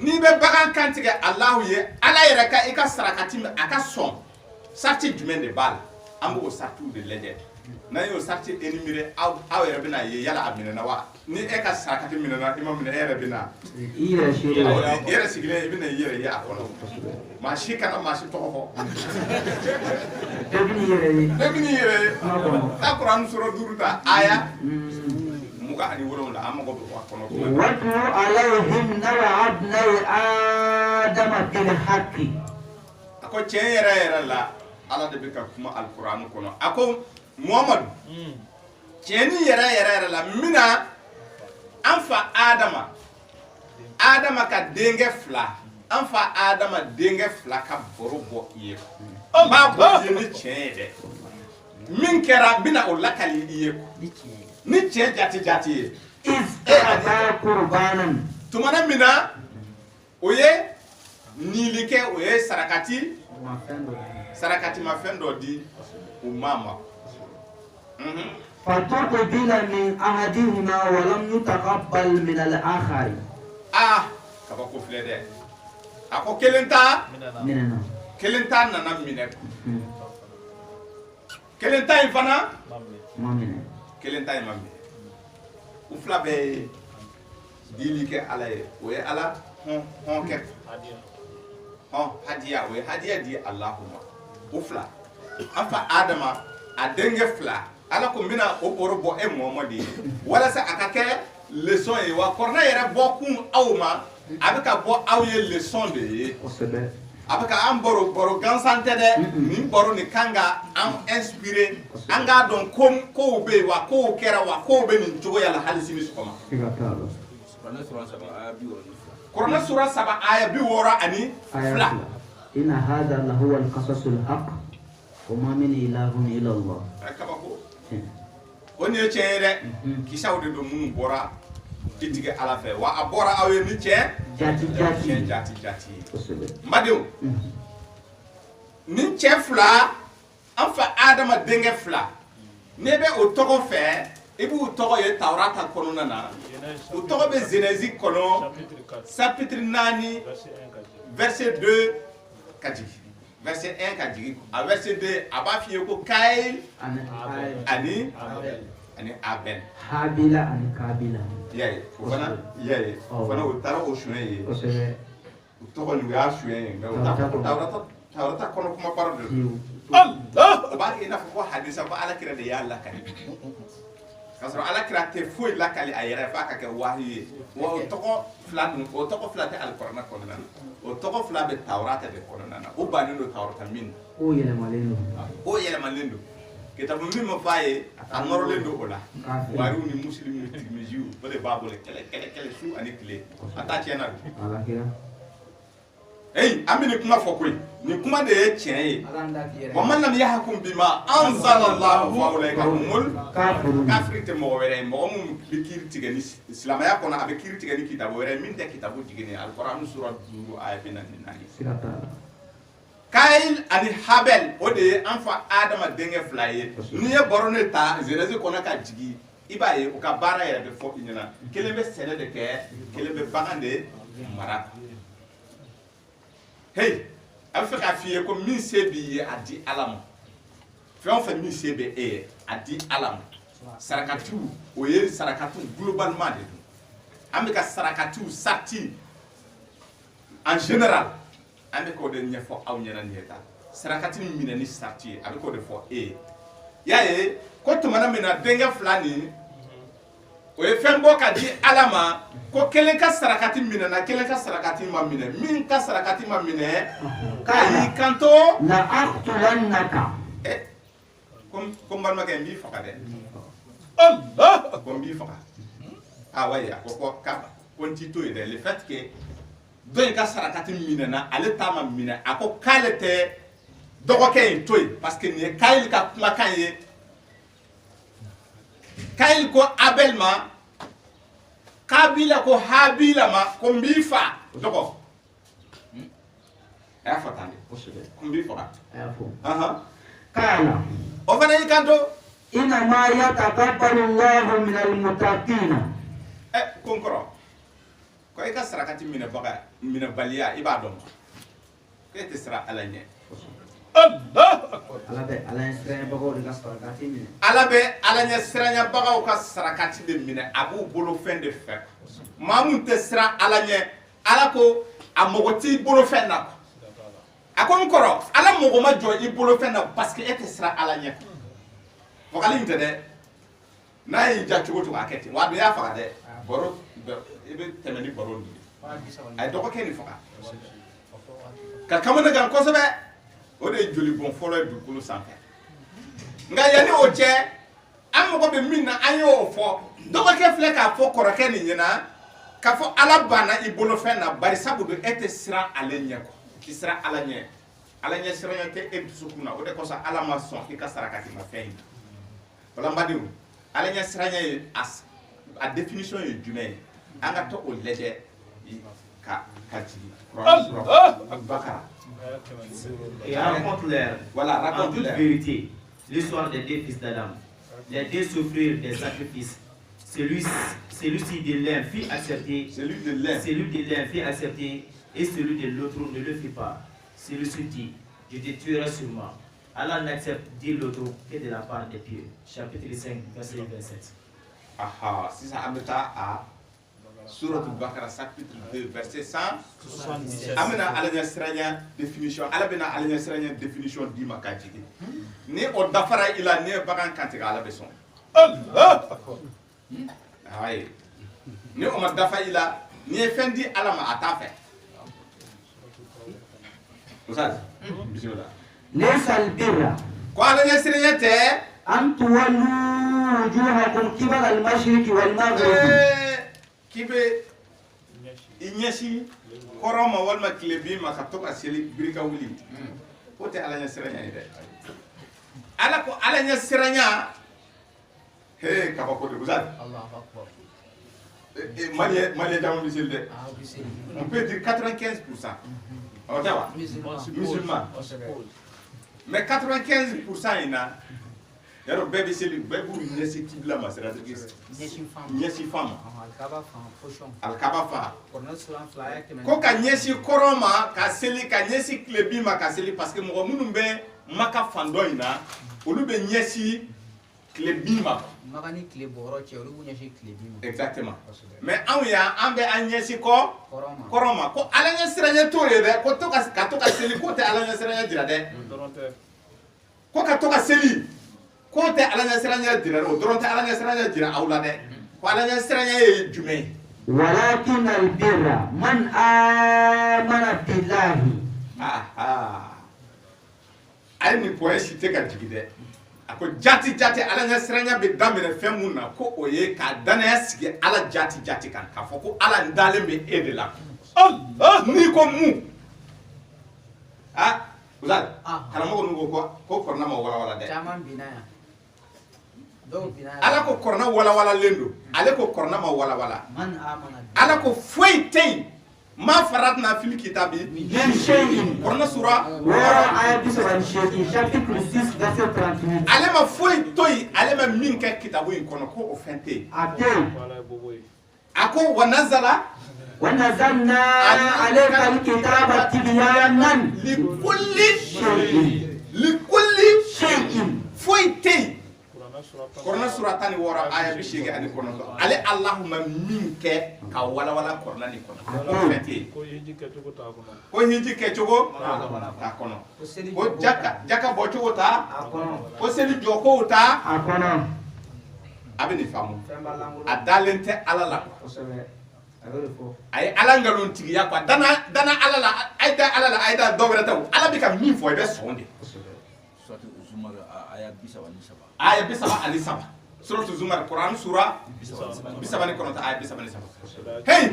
n'i bɛ bagan kantigɛ Alahu ye Ala yɛrɛ ka i ka sarakati min a ka sɔn sati jumɛn de b'a la an b'o satiw de lajɛ n'an y'o sati énuméré aw yɛrɛ bɛna ye yala a minɛna wa ni e ka sarakati minɛna i ma minɛ e yɛrɛ bɛna i yɛrɛ sigilen i bɛna i yɛrɛ ye a kɔnɔ maa si kana maa si tɔgɔ fɔ bɛɛ bɛ n'i yɛrɛ ye n'a Kuran sura 5 ta aya 27 an mago bɛ a kɔnɔ واتل عليهم نبأ ابني آدم بالحق a ko tiɲɛ yɛrɛ la Ala de bɛ ka kuma Alkuran kɔnɔ a ko Muhamadu tiɲɛni yɛrɛ la mina an fa Adama ka denkɛ 2 an fa Adama denkɛ 2 ka baro bɔ i ye maa bɔ i ye ni tiɲɛ ye dɛ min kɛra bɛna o lakali i ye ni tiɲɛ jati ye tumana min na o ye niili kɛ o ye sarakati ma fɛn dɔ di u ma فتقبل من أحدهما ولم يتقبل من الآخر kaba ko filɛ dɛ a ko kelen ta nana minɛ kelen ta in fana kelen ta in ma minɛ u fila bɛɛ ye dili kɛ Ala ye o ye Ala hɔn kɛ hadiya o ye hadiya di Alahu ma u fila an fa Adama a denkɛ 2 Ala ko n bɛna o baro bɔ e Muhamadu ye walasa a ka kɛ leçon ye wa kɔrɔna yɛrɛ bɔ kun aw ma a bɛ ka bɔ aw ye leçon de ye a bɛ ka an baro gansan tɛ dɛ nin baro nin kan ka an inspiré an k'a dɔn kow bɛ yen wa kow kɛra wa kow bɛ nin cogoya la hali sini sɔgɔma Kuranɛ sura 7 aya 62 إن هذا لهو القصص الحق وما من إله إلا الله o ni ye tiɲɛ ye dɛ kisaw de don minnu bɔra i tigɛ Ala fɛ wa a bɔra aw ye ni tiɲɛ jati ye mbadenw ni cɛ 2 an fa Adama denkɛ 2 ne bɛ o tɔgɔ fɛ i b'u tɔgɔ ye Taurata kɔnɔna na o tɔgɔ bɛ Genèse kɔnɔ chapitre 4 verset 2 ka jigin verset 1 ka jigin a verset 2 a b'a f'i ye ko Kaïn ani Abel Habila ani Kabila yaye o fana o taara o suɲɛ ye o tɔgɔ nin o y'a suɲɛ ye mais o Taurata kɔnɔ kuma baro de don o b'a kɛ i n'a fɔ ko hadisa ko Alakira de y'a lakali k'a sɔrɔ Alakira tɛ foyi lakali a yɛrɛ f'a ka kɛ wahi ye wa o tɔgɔ 2 tɛ Alikuranɛ kɔnɔna na o tɔgɔ 2 bɛ Taurata de kɔnɔna na o bannen don Taurata min na o yɛlɛmalen don kitabu min ma f'a ye a nɔrɔlen don o la wariw ni musilimu ni tirimiziw o de b'a bolo kɛlɛ su ani tile a t'a tiɲɛ na don an bɛ nin kuma fɔ koyi nin kuma de ye tiɲɛ ye wa man lam yahkum bima anzalallahu fa ulaika humul kafiri tɛ mɔgɔ wɛrɛ ye mɔgɔ min bɛ kiiri tigɛ ni silamɛya kɔnɔ a bɛ kiiri tigɛ ni kitabu wɛrɛ ye min tɛ kitabu jigin Alikuranɛ sura 5 aya 44 Kail ani Habel o de ye an fa Adama denkɛ fila ye n'i ye baro ne ta Genèse kɔnɔ ka jigi i b'a ye u ka baara yɛrɛ bɛ fɔ i ɲɛna kelen bɛ sɛnɛ de kɛ kelen bɛ bagan de mara hey a bɛ fɛ k'a f'i ye ko min se b'i ye a di Ala ma fɛn o fɛn min se bɛ e ye a di Ala ma sarakatiw o ye sarakatiw globalement de don an bɛ ka sarakatiw sarti en général an bɛ k'o de ɲɛfɔ aw ɲɛna nin ye tan sarakati min minɛ ni sarti ye a bɛ k'o de fɔ e ye y'a ye ko tumana min na denkɛ fila nin o ye fɛn bɔ ka di Ala ma ko kelen ka sarakati minɛ na kelen ka sarakati ma minɛ min ka sarakati ma minɛ k'a y'i kanto la aqtulannaka ko n balimakɛ n b'i faga dɛ Allah. ko n b'i faga wa ye a ko ko n t'i to yen dɛ le fait que dɔ in ka sarakati minɛna ale t'a ma minɛ a ko k'ale tɛ dɔgɔkɛ in to yen parce que nin ye Kayil ka kumakan ye Kayil ko Abel ma Kabila ko Habila ma ko n b'i fa dɔgɔ a y'a fɔ tan de ko n b'i faga kala o fana y'i kanto innama yataqabbalu Allahu min al-muttaqina ko n kɔrɔ ko i ka sarakati minɛbaliya i b'a dɔn ko e tɛ siran Ala ɲɛ Allah. ala bɛ ala ɲɛ siranyabagaw de ka sarakati minɛ Ala bɛ Ala ɲɛ siranyabagaw ka sarakati de minɛ a b'u bolo fɛn de fɛ maa mun tɛ siran Ala ɲɛ Ala ko a mago t'i bolo fɛn na a ko n kɔrɔ Ala mago ma jɔ i bolo fɛn na parce que e tɛ siran Ala ɲɛ fagali in tɛ dɛ n'a y'i ja cogo cogo a kɛ ten wa a y'a faga dɛ baro i bɛ tɛmɛ ni baro nin ye a ye dɔgɔkɛ nin faga ka kamana gan kosɛbɛ o de ye joli bɔn fɔlɔ ye dugukolo sanfɛ nka yanni o cɛ an mago bɛ min na an y'o fɔ dɔgɔkɛ filɛ k'a fɔ kɔrɔkɛ nin ɲɛna k'a fɔ Ala banna i bolo fɛn na bari sabu don e tɛ siran ale ɲɛ kɔ k'i siran Ala ɲɛ Ala ɲɛ siranya tɛ e dusukun na o de kosɔn Ala ma sɔn i ka sarakati ma fɛn in wala n badenw Ala ɲɛ siranya ye a définition ye jumɛn ye an ka to o lajɛ ka jigin Bakara. Et raconte-leur, Voilà, en toute raconte-leur. vérité, l'histoire des deux fils d'Adam. Les deux s'offrirent des sacrifices. Celui-ci de l'un fit accepter, Celui de l'un. celui de l'un fit accepter, et celui de l'autre ne le fit pas. Celui-ci dit, je te tuerai sûrement. Allah n'accepte, dit l'autre, que de la part des pieux. Chapitre 5, verset 27. Aha, si ça ameta à Surat Al-Baqarah chapitre 2 verset 177. Amena alanya siranya définition. Ala bena alanya siranya définition di makajigi. Ni o dafara ila ne bagan kantiga ala beson. Allah. Aye. Ni o ma dafa ila ni fendi ala ma atafe. Ustaz. Bismillah. laysa al-birra Ko alanya siranya te an tuwallu wujuhakum qibala al-mashriqi wal-maghrib kibe inyasi koroma walma kilebi ma ka to ka seli birika wuli ko te ala nya siranya ide ala ko ala nya siranya he ka ko de buzat Allahu akbar. Malien jamu bisil de Ah, oui, c'est on peut dire 95%. On va musulman mais 95% ina yaro bébé seli bébé nyesi kibla ma c'est-à-dire nyesi femme Alkaba fan pochon. alkaba fa Cornel Solan flyer que ko ka nyesi koroma ka seli ka nyesi klebi ma ka seli parce que mo munun be maka fando ina olu be nyesi klebi ma magani clé boro che olu bunya shi clé bima. exactement mais an ya an be an nyesi ko Koroma. koroma ko ala nya siranya to ye de ko to ka seli ko te ala nya siranya dira de ko ka to ka seli ko te ala nya siranya dira o doron te ala nya siranya dira awla de ko ala nya siranya ye jume ولكن البر من آمن بالله ay ni poye cité ka jigi de ako jati ala nya siranya be damere fɛn mun na ko o ye ka danaya sigi ala jati kan ka fɔ ko ala ndalen be e de la Allah ni ko mu uzal karamɔgɔ nu ko korona ma wala wala de Chaman binaya. Do binaya. ala ko korona wala wala lendo ale ko korona ma wala wala Man amana. ala ko foyi tey ma faratna fil kitabi min shay'in Qur'an sura wara aya bisaban shay'in chapitre 6 verset 38 ale ma foyi toyi ale ma min kɛ kitabu in kɔnɔ ko o fɛn tɛ yen ate a ko wa nazala ونزلنا عليك الكتاب تبيانا لكل شيء foyi tɛ yen Qur'an sura 16 aya 80 ani 9 ale Allahumma min kɛ ka walawala Qur'an ni kɔnɔ o fɛn tɛ yen ko hiji kɛcogo t'a kɔnɔ ko jaka bɔcogo t'a ko seli jɔkow t'a a bɛ nin faamu a dalen tɛ Ala la a ye Ala ngalon tigiya quoi dana Ala la ayda Ala la ayda dɔ wɛrɛ tɛ Ala bɛ ka min fɔ i bɛ sɔn de aya 37 suratu Zumar Qur'an sura 39 aya 37 hey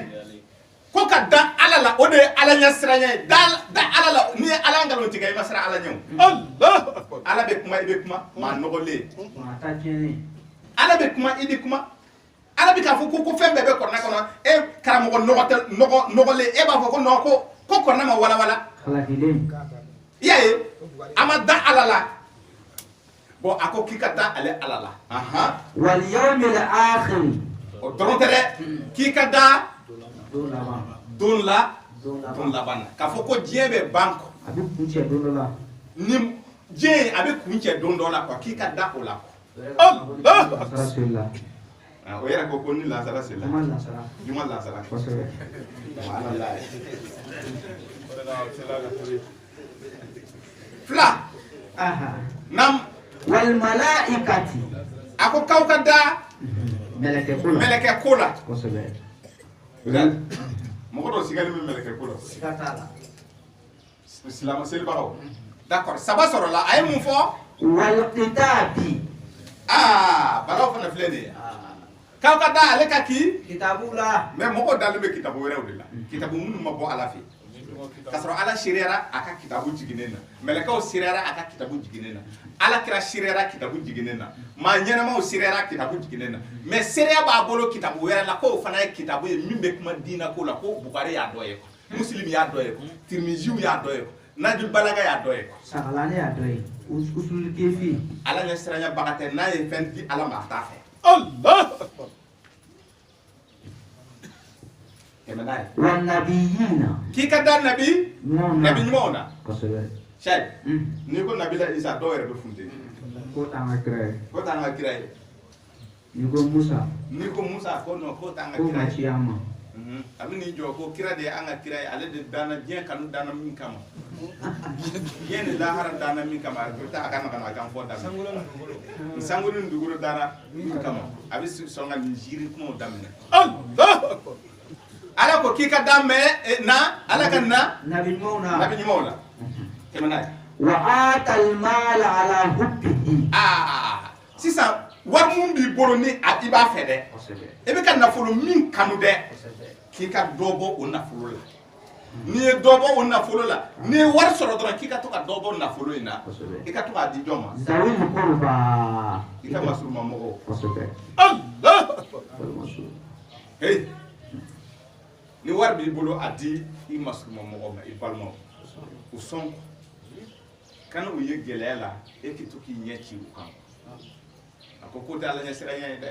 ko ka da Ala la o de Ala nya siranya da Ala la ni Ala ngalon tigiya i ma sira Ala nya Allah Ala bɛ kuma i bɛ kuma ma nɔgɔlen Ala bɛ kuma i bɛ kuma Ala bɛ k'a fɔ ko fɛn bɛɛ bɛ Qur'an kɔnɔ e karamɔgɔ nɔgɔlen e b'a fɔ ko non ko Qur'an ma walawala i y'a ye a ma da Ala la bon a ko k'i ka da ale Ala la wal yawmil akhir o dɔrɔn tɛ dɛ k'i ka da don laban na k'a fɔ ko diɲɛ bɛ ban a bɛ kuncɛ don dɔ la ni diɲɛ a bɛ kuncɛ don dɔ la quoi k'i ka da o la o yɛrɛ ko ni Lazara sera juma Lazara fila nam wal malaikati a ko k'aw ka da mɛlɛkɛ ko la mɔgɔ dɔ sigalen bɛ mɛlɛkɛ ko la silamɛ selibagaw d'accord saba sɔrɔla a ye mun fɔ wal kitabi balaw fana filɛ nin ye k'aw ka da ale ka ki kitabu la mais mɔgɔw dalen bɛ kitabu wɛrɛw de la kitabu minnu ma bɔ Ala fɛ k'a sɔrɔ Ala seriyara a ka kitabu jiginnen na mɛlɛkɛw seriyara a ka kitabu jiginnen na Ala kira seriyara kitabu jiginnen na maa ɲɛnamaw seriyara kitabu jiginnen na mais seriya b'a bolo kitabu wɛrɛ la k'o fana ye kitabu ye min bɛ kuma diina ko la ko Bukari y'a dɔ ye Muslim y'a dɔ ye Tirmiziw y'a dɔ ye Najul Balaga y'a dɔ ye Sagalani y'a dɔ ye usul kefi Ala ɲɛ siranya baga tɛ n'a ye fɛn di Ala ma a t'a fɛ Allah akbar wa nabiyina k'i ka da nabi ɲumanw na kosɛbɛ Shay n'i ko Nabila Isa dɔw yɛrɛ bɛ funte ko t'an ka kira ye ko t'an ka kira ye n'i ko Musa ko non ko t'an ka ko kira ma ye ci an ma a bɛ n'i jɔ ko kira de ye an ka kira ye ale de danna diɲɛ kanu danna min kama diɲɛ ni lahara danna min kama a bɛ taa a ka na ka na a kan fɔ daminɛ sangolo ni dugukolo danna min kama a bɛ sɔn ka nin ziiri kumaw daminɛ Allah akbar Ala ko k'i ka da mɛ na Ala ka na nabi ɲumanw la tɛmɛ n'a ye wa atal mal ala hubbihi sisan wari mun b'i bolo ni i b'a fɛ dɛ i bɛ ka nafolo min kanu dɛ k'i ka dɔ bɔ o nafolo la n'i ye dɔ bɔ o nafolo la n'i ye wari sɔrɔ dɔrɔn k'i ka to ka dɔ bɔ nafolo in na i ka to k'a di jɔn ma zawil qurba i ka masuruma mɔgɔw Allah akbar hey ni wari b'i bolo a di i masuruma mɔgɔw ma i balimaw u sɔn kana u ye gɛlɛya la e k'i to k'i ɲɛ ci u kan a ko tɛ Ala ɲɛ siranya ye dɛ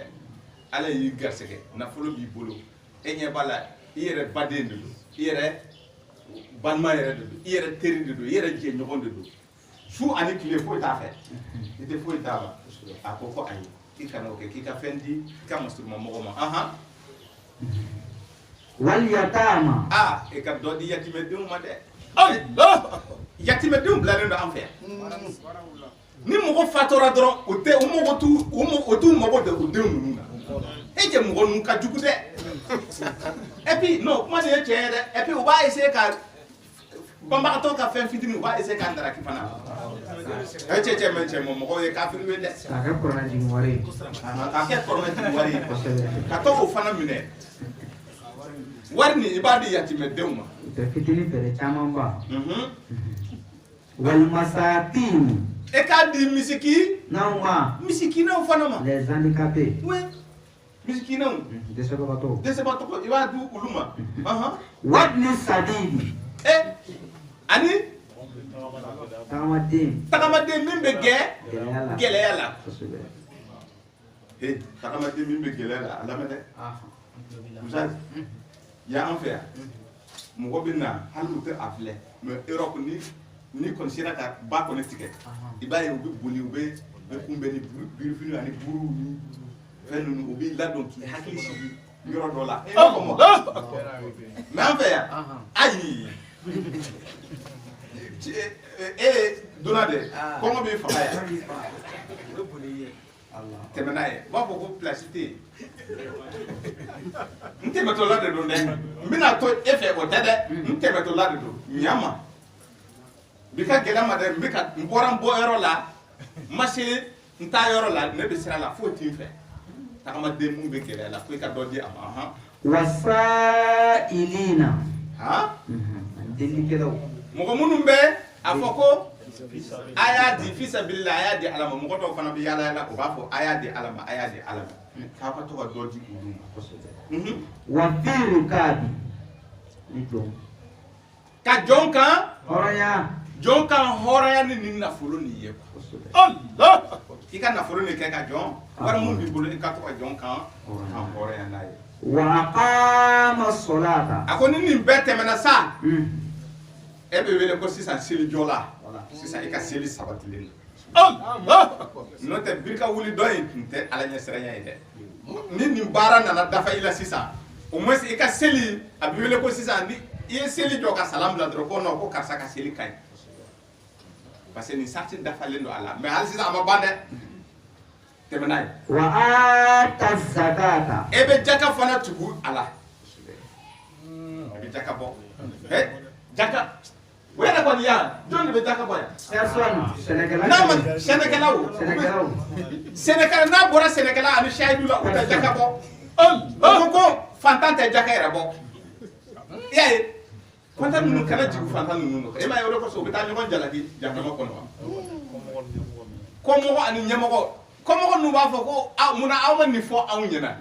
Ala y'i garisɛgɛ nafolo b'i bolo e ɲɛ b'a la i yɛrɛ baden de don i yɛrɛ balima yɛrɛ de don i yɛrɛ teri de don i yɛrɛ jɛɲɔgɔn de don su ani tile foyi t'a fɛ i tɛ foyi t'a la a ko ayi i kana o kɛ k'i ka fɛn di i ka masuruma mɔgɔw ma wal yatama e ka dɔ di yatimɛdenw ma dɛ Allah yatimɛdenw bilalen don an fɛ yan ni mɔgɔ fatura dɔrɔn o t'u mago de o denw ninnu na e cɛ mɔgɔ ninnu ka jugu dɛ et puis non kuma de ye tiɲɛ ye dɛ et puis u b'a essayer ka banbagatɔ ka fɛn fitinin u b'a essayer ka ndaraki fana e cɛ mɔgɔw ye kafiri ye dɛ k'a kɛ kɔrɔna jigin wari ye k'a kɛ kɔrɔna jigin wari ye ka to k'o fana minɛ wari nin i b'a di yatimɛdenw ma u tɛ fitinin fɛrɛ caman ba wal masakin e k'a di n'anw ma misikinɛw fana ma les handicapés oui misikinɛw dɛsɛbagatɔw i b'a di olu ma Wabni Sadidi. Ani Tagamaden. tagamaden min bɛ gɛlɛya la Kosɛbɛ. tagamaden min bɛ gɛlɛya la a lamɛn dɛ musa yan an fɛ yan mɔgɔ bɛ na hali u tɛ a filɛ mais Europe ni kɔni sera ka ba kɔni tigɛ i b'a ye u bɛ boli u bɛ kunbɛn ni birifini ani buruw ni fɛn ninnu u b'i ladon k'i hakili sigi yɔrɔ dɔ la mais an fɛ yan ayi donna dɛ kɔngɔ b'i faga yan tɛmɛ n'a ye u b'a fɔ ko place tɛ yen n tɛmɛtɔla de don dɛ n bɛna to e fɛ o tɛ dɛ n tɛmɛtɔla de don ɲama bi ka gɛlɛya ma dɛ n bɔra n bɔ yɔrɔ la n ma se n taa yɔrɔ la ne bɛ sira la foyi t'i fɛ tagamaden mun bɛ gɛlɛya la fo i ka dɔ di a ma Wasailina. Delikɛlaw. mɔgɔ minnu bɛ a fɔ ko a y'a di fisabilila a y'a di Ala ma mɔgɔ dɔw fana bɛ yaala yaala o b'a fɔ a y'a di Ala ma a y'a di Ala ma k'a ka to ka dɔ di olu ma kosɛbɛ. Wafiru kabi. Ni jɔn. ka jɔn kan Hɔrɔnya. jɔn kan hɔrɔnya ni nin nafolo nin ye Kosɛbɛ. i ka nafolo nin kɛ ka jɔn wari mun b'i bolo i ka to ka jɔn kan hɔrɔnya n'a ye. Wa aqama salata. a ko ni nin bɛɛ tɛmɛna sa e bɛ wele ko sisan selijɔ la sisan i ka seli sabatilen n'o tɛ birika wuli dɔ in tun tɛ Ala ɲɛsiranya ye dɛ ni nin baara nana dafa i la sisan au moins i ka seli a bɛ wele ko sisan ni i ye seli jɔ ka salam bila dɔrɔn ko non ko karisa ka seli ka ɲi parce que nin sati dafalen don a la mais hali sisan a ma ban dɛ tɛmɛ n'a ye. Wa ata zakata. e bɛ jaka fana tugu a la i bɛ jaka bɔ jaka o yɛrɛ kɔni yan jɔn de bɛ jaka bɔ yan. Sɛnɛkɛla. n'a ma sɛnɛkɛlaw sɛnɛkɛla n'a bɔra sɛnɛkɛla ani sayidu la o tɛ jaka bɔ o ko ko fantan tɛ jaka yɛrɛ bɔ i y'a ye fantan ninnu kana jigin fantan ninnu nɔfɛ e m'a ye o de kosɔn u bɛ taa ɲɔgɔn jalaki jahanama kɔnɔ wa kɔmɔgɔ ani ɲɛmɔgɔ kɔmɔgɔ ninnu b'a fɔ ko munna aw ma nin fɔ anw ɲɛna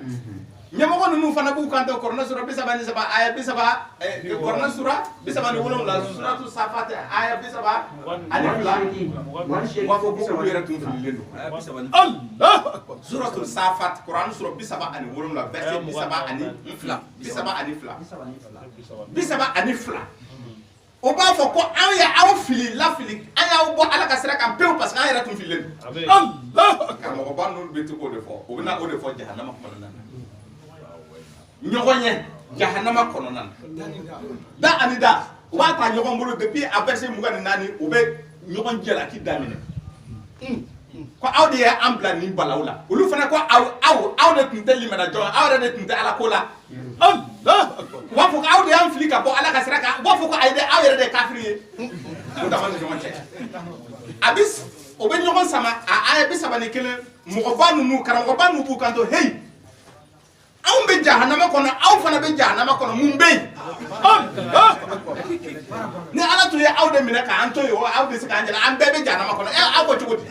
ɲɛmɔgɔ ninnu fana b'u kan to kɔrɔna sura 33 aya 30 kɔrɔna sura 37 suratu safat aya 30 ani 2 b'a fɔ ko olu yɛrɛ tun fililen don suratu safat kɔrɔna sura 37 verset 32 o b'a fɔ ko aw ye aw fili lafili an y'aw bɔ Ala ka sira kan pewu parce que an yɛrɛ tun fililen don karamɔgɔba ninnu bɛ to k'o de fɔ o bɛ na o de fɔ jahanama kɔnɔna na ɲɔgɔn ye jahanama kɔnɔna na da ani da u b'a ta ɲɔgɔn bolo depuis a verset 24 u bɛ ɲɔgɔn jalaki daminɛ ko aw de y'an bila nin balaw la olu fana ko aw de tun tɛ limana jɔn aw yɛrɛ de tun tɛ Ala ko la u b'a fɔ ko aw de y'an fili ka bɔ Ala ka sira kan u b'a fɔ ko ayi dɛ aw yɛrɛ de ye kafiri ye o dama ni ɲɔgɔn cɛ a bɛ o bɛ ɲɔgɔn sama a aya 31 mɔgɔba ninnu karamɔgɔba ninnu b'u kan to hey anw bɛ jahanama kɔnɔ aw fana bɛ jahanama kɔnɔ mun bɛ yen ni Ala tun ye aw de minɛ k'an to yen aw bɛ se k'an jɛla an bɛɛ bɛ jahanama kɔnɔ aw ko cogo di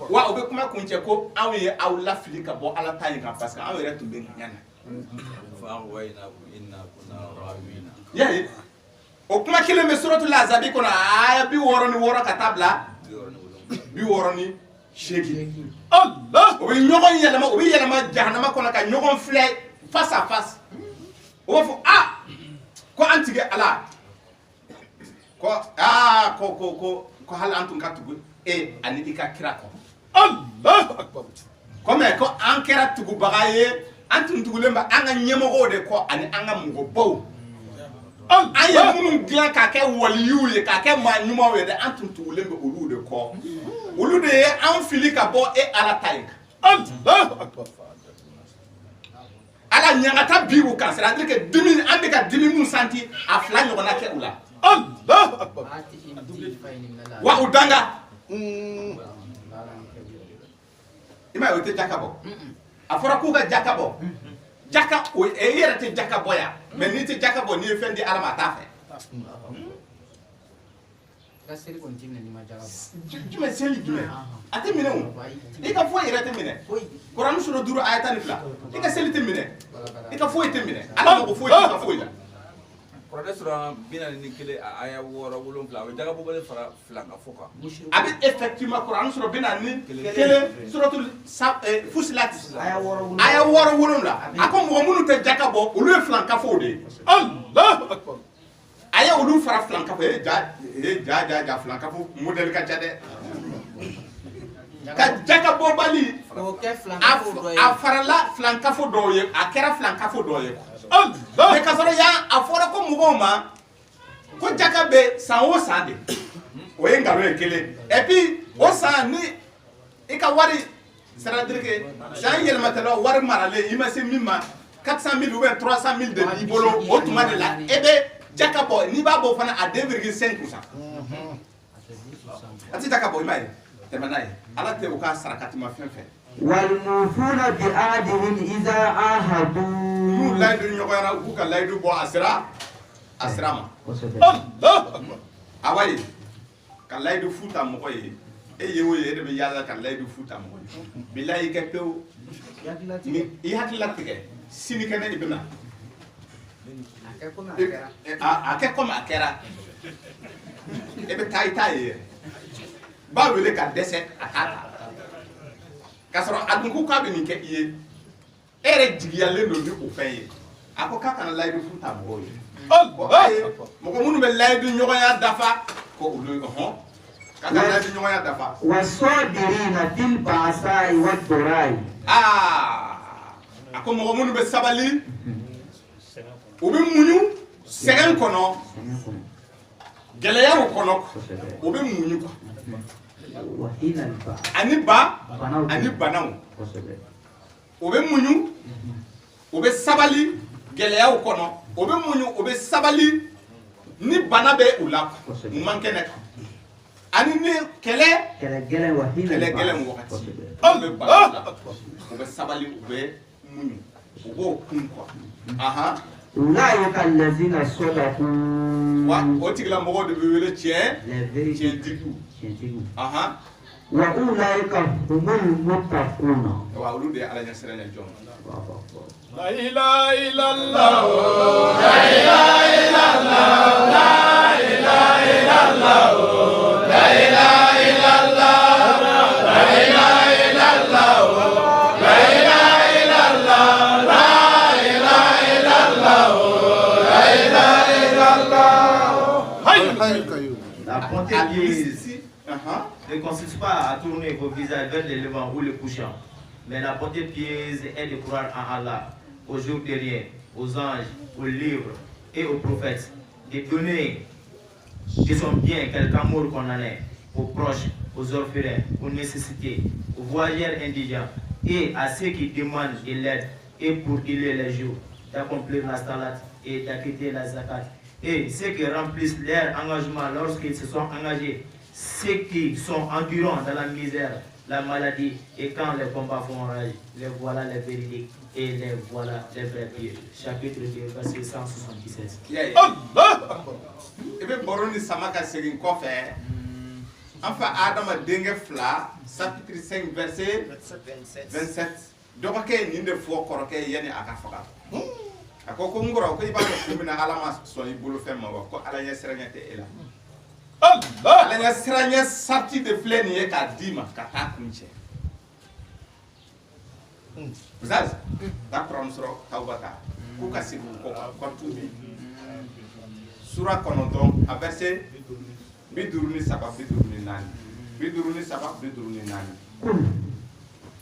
wa o bɛ kuma kuncɛ ko aw ye aw lafili ka bɔ Ala ta in kan parce que aw yɛrɛ tun bɛ ŋaɲa na y'a ye o kuma kelen bɛ suratul azabi kɔnɔ aya 66 ka taa bila 68 Allah o bɛ ɲɔgɔn yɛlɛma o bɛ yɛlɛma jahanama kɔnɔ ka ɲɔgɔn filɛ face à face o b'a fɔ ko an tigɛ Ala ko ko hali an tun ka tugu ani i ka kira kɔ Allahu akbar ko mais ko an kɛra tugubaga ye an tun tugulen bɛ an ka ɲɛmɔgɔw de kɔ ani an ka mɔgɔbaw an ye minnu dilan k'a kɛ waliyiw ye k'a kɛ maa ɲumanw ye dɛ an tun tugulen bɛ olu de kɔ olu de ye an fili ka bɔ Ala ta in kan Ala ɲangata bi u kan c'est-à-dire que dimi an bɛ ka dimi mun santi a fila ɲɔgɔnna kɛ u la wa u danga i m'a ye o tɛ jaka bɔ a fɔra k'u ka jaka bɔ jaka o e yɛrɛ tɛ jaka bɔ yan mais n'i tɛ jaka bɔ n'i ye fɛn di Ala ma a t'a fɛ ka seli kɔni ti minɛ ni ma jaga bɔ jumɛn seli jumɛn a tɛ minɛ o i ka foyi yɛrɛ tɛ minɛ kuranɛ sura 5 aya 12 i ka seli tɛ minɛ i ka foyi tɛ minɛ ala mago foyi tɛ ka foyi la kuranɛ sura 41 aya 6 7 a bɛ jaga bɔbali fara 2 ka fɔ kan a bɛ effectivement kuranɛ sura 41 suratul fusilat aya 6 7 a ko mɔgɔ minnu tɛ jaka bɔ olu ye filankafow de ye Allahu akbar a ye olu fara filankafo ja filankafo modèle ka ca dɛ ka jaka bɔbali k'o kɛ filankafo dɔ ye a farala filankafo dɔw ye a kɛra filankafo dɔw ye mais ka sɔrɔ yan a fɔra ko mɔgɔw ma ko jaka bɛ san o san de o ye nkalon ye kelen et puis o san ni i ka wari c'est à dire que san yɛlɛmatɛla wari maralen i ma se min ma 400 000 ou bien 300 000 de b'i bolo o tuma de la e bɛ jaka bɔ n'i b'a bɔ fana à 2,5%. a tɛ jaka bɔ i m'a ye tɛmɛ n'a ye ala tɛ o ka sarakati ma fɛn fɛn. والموفون بعهدهم إذا عاهدوا n'u layidu ɲɔgɔnyara u k'u ka layidu bɔ a sera ma. Allahu akbar awa ye ka layidu fu ta mɔgɔ ye e ye o ye e de bɛ yaala ka layidu fu ta mɔgɔ ye bilayi i kɛ pewu i hakilila tigɛ sini kɛnɛ i bɛ na. a kɛ komi a kɛra e bɛ taa i t'a ye yɛrɛ b'a wele ka dɛsɛ a t'a ta k'a sɔrɔ a dun ko k'a bɛ nin kɛ i ye e yɛrɛ jigiyalen don ni o fɛn ye a ko k'a kana layidu fu ta mɔgɔw ye mɔgɔ minnu bɛ layidu ɲɔgɔnya dafa ko olu ye k'a ka layidu ɲɔgɔnya dafa. والصابرين في البأساء والضراء a ko mɔgɔ minnu bɛ sabali u bɛ muɲu sɛgɛn kɔnɔ gɛlɛyaw kɔnɔ u bɛ muɲu وحين البأس ani banaw u bɛ muɲu u bɛ sabali gɛlɛyaw kɔnɔ u bɛ muɲu u bɛ sabali ni bana bɛ u la u man kɛnɛ kan ani ni kɛlɛ gɛlɛn wagati u bɛ bana la u bɛ sabali u bɛ muɲu u b'o kun quoi. أولئك الذين صدقوا wa o tigilamɔgɔw de bɛ wele tiɲɛtigiw وأولئك هم المتقون wa olu de ye ala ɲɛsiranya jɔn. La ilaha illallah La ilaha illallah La ilaha illallah La ilaha illallah La ilaha illallah La ilaha illallah La ilaha illallah La ilaha illallah. La bonté pieuse ne consiste pas à tourner vos visages vers le levant ou le couchant, mais la bonté pieuse est de croire en Allah, au jour dernier, aux anges, aux livres et aux prophètes, de donner de son bien quelque amour condamné aux proches, aux orphelins, aux nécessités, aux voyageurs indigents et à ceux qui demandent de l'aide et pour healer les jours, d'accomplir la salat et d'acquitter la zakat. Et ceux qui remplissent leur engagement lorsqu'ils se sont engagés, ceux qui sont endurants dans la misère, la maladie et quand les combats font rage, les voilà les véridiques et les voilà les vrais pieux. Chapitre 2, verset 177. I bɛ baro ni sama ka segin kɔfɛ an fa Adama denkɛ 2 chapitre 5 verset 27 dɔgɔkɛ ye nin de fɔ kɔrɔkɛ ye yanni a ka faga a ko n kɔrɔ ko i b'a dɔn kun min na Ala ma sɔn i bolo fɛn ma wa ko Ala ɲɛ siranya tɛ e la Ala ɲɛ siranya sarti de filɛ nin ye k'a d'i ma ka taa kun cɛ Uzaz taa kuranɛ sɔrɔ Tawbata k'u ka segin u kɔ ka tuubi sura 9 a verset 53 54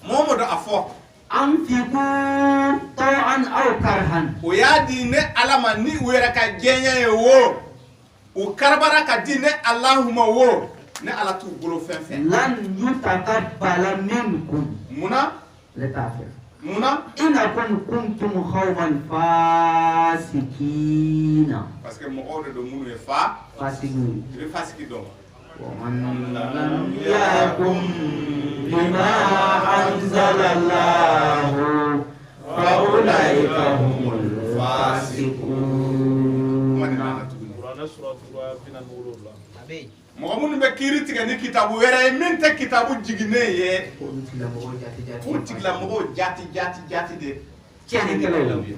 Muhammadu a fɔ أنفقوا طوعا أو كرها o y'a di ne Ala ma ni u yɛrɛ ka diɲɛ ye wo u karabara ka di ne Allahuma wo ne Ala t'u bolo fɛn fɛn لن يتقبل منكم munna لتعفر munna إنكم كنتم قوما فاسقين parce que mɔgɔw de don minnu ye fa فاسقين i bɛ fasiki dɔn ومن لم يحكم بما أنزل الله فأولئك هم الفاسقون kuma de nana tuguni mɔgɔ minnu bɛ kiiri tigɛ ni kitabu wɛrɛ ye min tɛ kitabu jiginnen ye o tigilamɔgɔw jati de tiɲɛnikɛlaw ye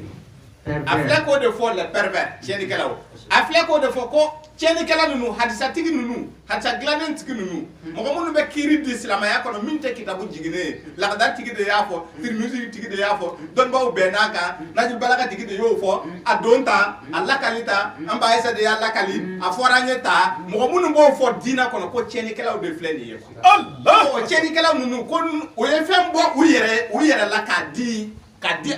a filɛ k'o de fɔ les pervers tiɲɛnikɛlaw a filɛ k'o de fɔ ko tiɲɛnikɛla ninnu hadisatigi ninnu hadisa dilannen tigi ninnu mɔgɔ minnu bɛ kiiri di silamɛya kɔnɔ min tɛ kitabu jiginnen ye lakada tigi de y'a fɔ tirimizi tigi de y'a fɔ dɔnnibaw bɛn n'a kan naji balaka tigi de y'o fɔ a don ta a lakali ta an b'a ese de y'a lakali a fɔra an ye ta mɔgɔ minnu b'o fɔ diina kɔnɔ ko tiɲɛnikɛlaw de filɛ nin ye o tiɲɛnikɛlaw ninnu ko o ye fɛn bɔ u yɛrɛ la k'a di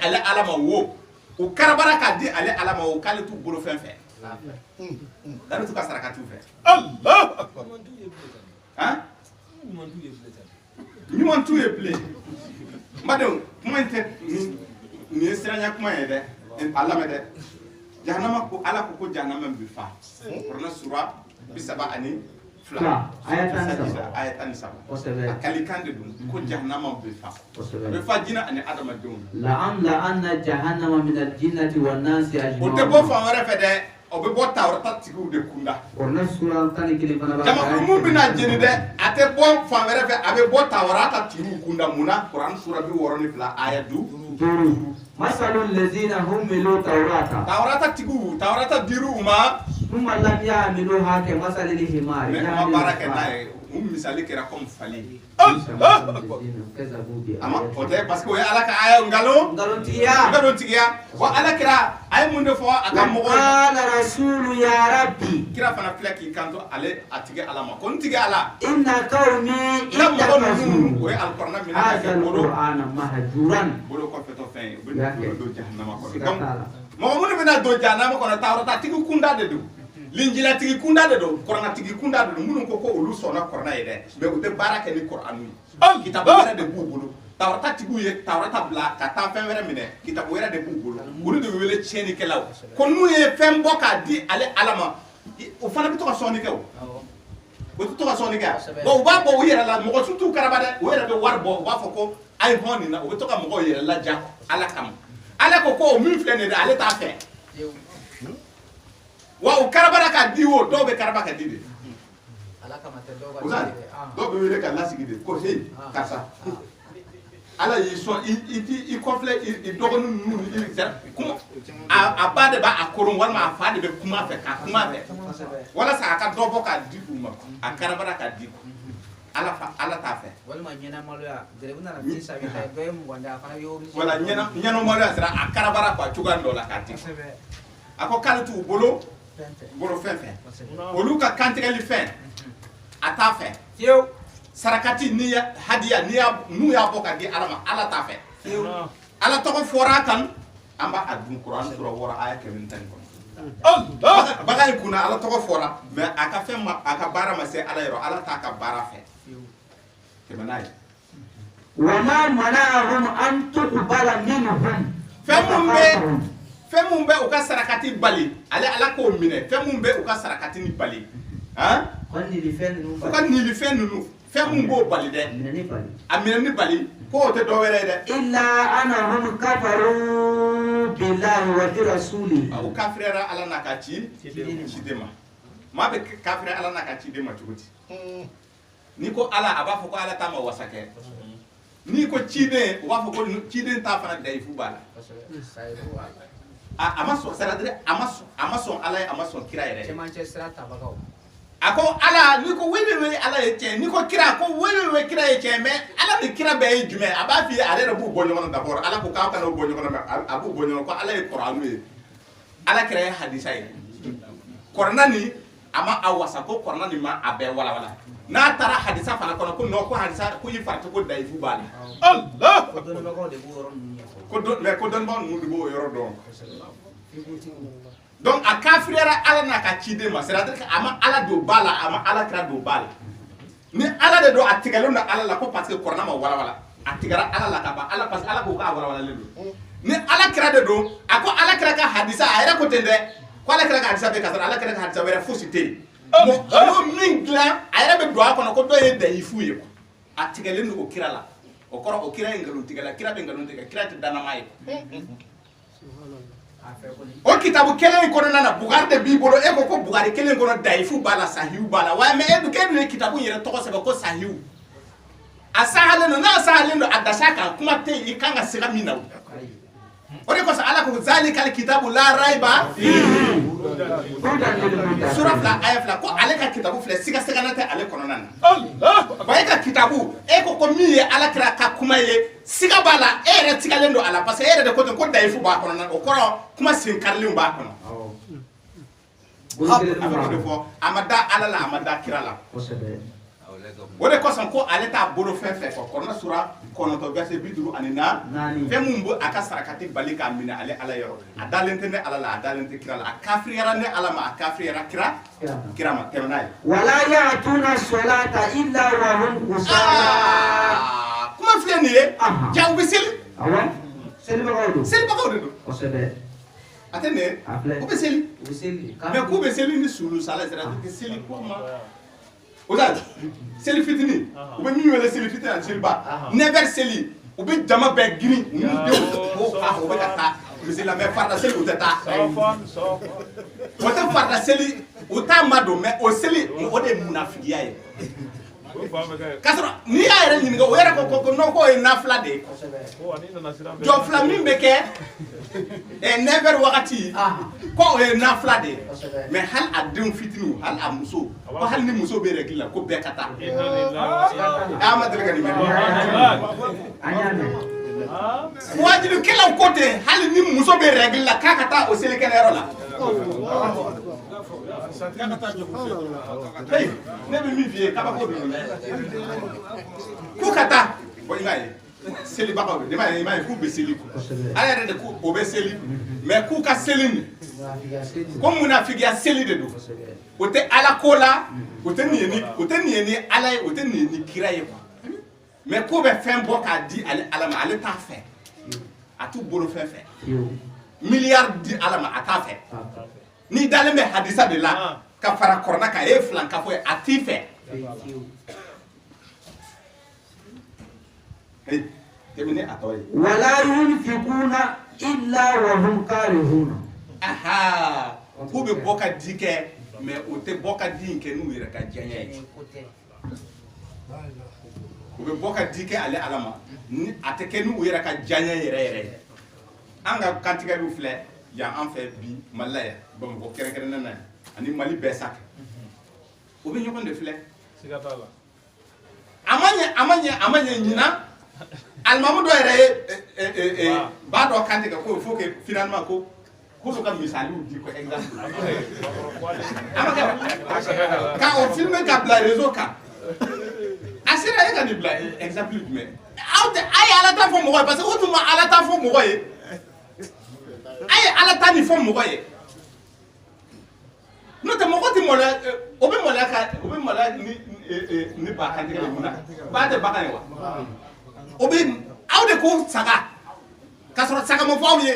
ale ala ma wo u karabara k'a di ale ala ma o k'ale t'u bolo fɛn fɛ Dari tu ka sarakati fɛ Allah akbar han ɲuman t'u ye bilen mbadenw kuma in tɛ nin ye siranya kuma ye dɛ a lamɛn dɛ jahanama ko ala ko jahanama bɛ fa kuranɛ sura 32 ayat 17 a kalikan de don ko jahanama bɛ fa a bɛ fa jinɛ ani adamadenw la anna jahannama min al-jinnati wan nasi ajma'in o tɛ bɔ fan wɛrɛ fɛ dɛ o bɛ bɔ Tawarata tigiw de kunda jamakulu mun bɛna jeni dɛ a tɛ bɔ fan wɛrɛ fɛ a bɛ bɔ Tawarata tigiw kunda mun na Kuran sura 62 aya 5 masalul ladzina humilu tawrata Tawarata tigiw Tawarata diru ma thumma lam ya'miluha ka masalil himar ma baraka naye misali kɛra comme fali ama o tɛ parce que o ye ala ka aya ngalon tigiya wa ala kira a ye mun de fɔ a ka mɔgɔw qala rasulu ya rabbi kira fana filɛ k'i kanto ale a tigi ala ma ko n tigi ala inna qaumi ittakhadhu o ye alqur'ana min hadha alqur'ana mahjuran bolo kɔfɛtɔ fɛn ye o bɛ don jahannama kɔnɔ donc mɔgɔ minnu bɛna don jahannama kɔnɔ Tawarata tigi kunda de don Linjila tigi kunda de don Kuranɛ tigi kunda de don minnu ko olu sɔnna Kuranɛ ye dɛ mais u tɛ baara kɛ ni Kuranu ye kitabu wɛrɛ de b'u bolo Tawarata tigiw ye Tawarata bila ka taa fɛn wɛrɛ minɛ kitabu wɛrɛ de b'u bolo olu de bɛ wele tiɲɛnikɛlaw ko n'u ye fɛn bɔ k'a di ale ala ma o fana bɛ to ka sɔnni kɛ o bɛ to ka sɔnni kɛ bon u b'a bɔ u yɛrɛ la mɔgɔ si t'u karaba dɛ u yɛrɛ bɛ wari bɔ u b'a fɔ ko a ye hɔn nin na u bɛ to ka mɔgɔw yɛrɛ laja ala kama ala ko o min filɛ nin ye dɛ ale t'a fɛ wa u karabara ka di wo dɔw bɛ karaba ka di de dɔw bɛ wele ka lasigi de ko hey karisa ala y'i sɔn i kɔfilɛ i dɔgɔnin ninnu a ba de b'a koron walima a fa de bɛ kuma fɛ k'a kuma fɛ walasa a ka dɔ bɔ k'a di u ma a karabara ka di ala t'a fɛ walima ɲɛnamaloya gɛrɛbu nana fi sa dɔ ye muganda a fana bɛ obligé wala ɲɛnamaloya sera a karabara quoi cogoya dɔ la k'a di a ko k'ale t'u bolo fɛn fɛn olu ka kantigɛli fɛn a t'a fɛ fiyewu sarakati ni hadiya n'u y'a bɔ ka di ala ma ala t'a fɛ ala tɔgɔ fɔra a kan an b'a dun Kuran sura 6 aya 110 kɔnɔ baga in kunna ala tɔgɔ fɔra mais a ka fɛn ma a ka baara ma se ala yɔrɔ ala t'a ka baara fɛ tɛmɛ n'a ye wa ma mana'ahum an tuqbala minhum fɛn mun bɛ u ka sarakati bali ale ala k'o minɛ fɛn mun bɛ u ka sarakati ni bali han u ka nilifɛn ninnu fɛn mun b'o bali dɛ a minɛ ni bali ko o tɛ dɔ wɛrɛ ye dɛ illa annahum kafaru billahi wa bi rasulihi u kafiriyara ala n'a ka ciden ma maa bɛ kafiriya ala n'a ka ciden ma cogo di ni ko ala a b'a fɔ ko ala t'a ma wasa kɛ ni ko ciden u b'a fɔ ko ciden t'a fana dayifu b'a la a ma sɔn c'est-à-dire a ma sɔn ala ye a ma sɔn kira yɛrɛ ye cɛmancɛ sira tabagaw a ko ala ni ko wele ala ye tiɲɛ ni ko kira ko wele kira ye tiɲɛ mais ala ni kira bɛɛ ye jumɛn a b'a f'i ye ale yɛrɛ b'u bɔ ɲɔgɔn na d'abord ala ko k'aw kana bɔ ɲɔgɔn na a b'u bɔ ɲɔgɔn ko ala ye Kuranu ye ala kira ye hadisa ye Kurana ni a ma a wasa ko Kurana ni ma a bɛɛ walawala n'a taara hadisa fana kɔnɔ ko non ko hadisa ko i farati ko dayifu b'a la Allah ko dɔnnibagaw de b'o yɔrɔ ninnu ɲɛfɔ ko dɔnnibagaw ninnu de b'o yɔrɔ dɔn donc a kafiriyara ala n'a ka ciden ma c'est-à-dire que a ma ala don ba la a ma ala kira don ba la ni ala de don a tigɛlen don ala la ko parce que Kurana ma walawala a tigɛra ala la ka ban ala parce que ala ko k'a walawalalen don ni ala kira de don a ko ala kira ka hadisa a yɛrɛ ko ten dɛ ko ala kira ka hadisa bɛ ka sɔrɔ ala kira ka hadisa wɛrɛ fosi tɛ yen mɔgɔ min dilan a yɛrɛ bɛ don a kɔnɔ ko dɔ ye dayifu ye a tigɛlen don o kira la o kɔrɔ o kira ye nkalon tigɛla kira bɛ nkalon tigɛ kira tɛ danama ye o kitabu kelen in kɔnɔna na Bugari de b'i bolo e ko Bugari kelen kɔnɔ Daifu b'a la Sahihu b'a la wa mais e dun k'e dun ye kitabu yɛrɛ tɔgɔ sɛbɛn ko Sahihu a sahalen don n'a sahalen don a dasa kan kuma tɛ yen i kan ka siga min na o de kosɔn Ala ko zalikal kitabu la raiba sura 2 aya 2 ko ale ka kitabu filɛ siga tɛ ale kɔnɔna na wa e ka kitabu e ko min ye Alakira ka kuma ye siga b'a la e yɛrɛ tigalen don a la parce que e yɛrɛ de ko ten ko Daifu b'a kɔnɔ o kɔrɔ kuma sen karilenw b'a kɔnɔ a bɛ o de fɔ a ma da Ala la a ma da kira la o de kosɔn ko ale t'a bolo fɛn fɛn fɔ kɔnɔna sura 9 verset 54 fɛn mun bɛ a ka sarakati bali k'a minɛ ale Ala yɔrɔ a dalen tɛ ne Ala la a dalen tɛ kira la a kafiriyara ne Ala ma a kafiriyara kira ma tɛmɛ n'a ye wala ya'tuna salata illa wa hum kusala kuma filɛ nin ye ja u bɛ seli awɔ selibagaw de don kosɛbɛ a tɛ nin ye u bɛ seli mais k'u bɛ seli ni sulu sala c'est à dire que seli kuma o da seli fitini u bɛ min wele seli fitini ani seliba 9h seli u bɛ jama bɛɛ girin u n'u denw ko u bɛ ka taa misiri la mais farida seli u tɛ taa o tɛ farida seli u t'a ma don mais o seli o de ye munafigiya ye k'a sɔrɔ n'i y'a yɛrɛ ɲininka o yɛrɛ ko non k'o ye nafila de ye jɔ fila min bɛ kɛ 9h wagati ko o ye nafila de ye mais hali a denw fitiniw hali a muso ko hali ni muso bɛ règle la ko bɛɛ ka taa a ma deli ka nin mɛn wajibikɛlaw ko ten hali ni muso bɛ règle la k'a ka taa o selikɛnɛyɔrɔ la ne bɛ min f'i ye kabako don k'u ka taa i m'a ye selibagaw i m'a ye k'u bɛ seli ala yɛrɛ de ko o bɛ seli mais k'u ka seli nin ko munafigiya seli de don o tɛ ala ko la o tɛ nin ye ni ala ye o tɛ nin ye ni kira ye quoi mais k'o bɛ fɛn bɔ k'a di ala ma ale t'a fɛ a t'u bolo fɛn fɛ miliyari di ala ma a t'a fɛ n'i dalen bɛ hadisa de la ka fara kɔrɔna kan e ye filankafo ye a t'i fɛ tɛmɛ a tɔ ye wala yunfikuna illa wa hum karihuna k'u bɛ bɔ ka di kɛ mais o tɛ bɔ ka di in kɛ n'u yɛrɛ ka diyaɲɛ ye u bɛ bɔ ka di kɛ ale ala ma ni a tɛ kɛ n'u yɛrɛ ka diyaɲɛ yɛrɛ yɛrɛ ye an ka kantigɛliw filɛ yan an fɛ bi Mali la yan Bamakɔ kɛrɛnkɛrɛnnen na yan ani Mali bɛɛ sa o bɛ ɲɔgɔn de filɛ a ma ɲɛ ɲinan alimamu dɔ yɛrɛ ye ba dɔ kantigɛ ko il faut que finalement ko dɔ ka misaliw di ko exemple a ma kɛ ka o filmer ka bila réseau kan a sera e ka nin bila exemple jumɛn aw tɛ a ye ala ta fɔ mɔgɔ ye parce que o tun ma ala ta fɔ mɔgɔ ye a ye ala ta nin fɔ mɔgɔ ye n'o tɛ mɔgɔ tɛ maloya o bɛ maloya ni ba kantigɛ de mun na ba tɛ bagan ye wa o bɛ aw de ko saga k'a sɔrɔ saga ma fɔ aw ye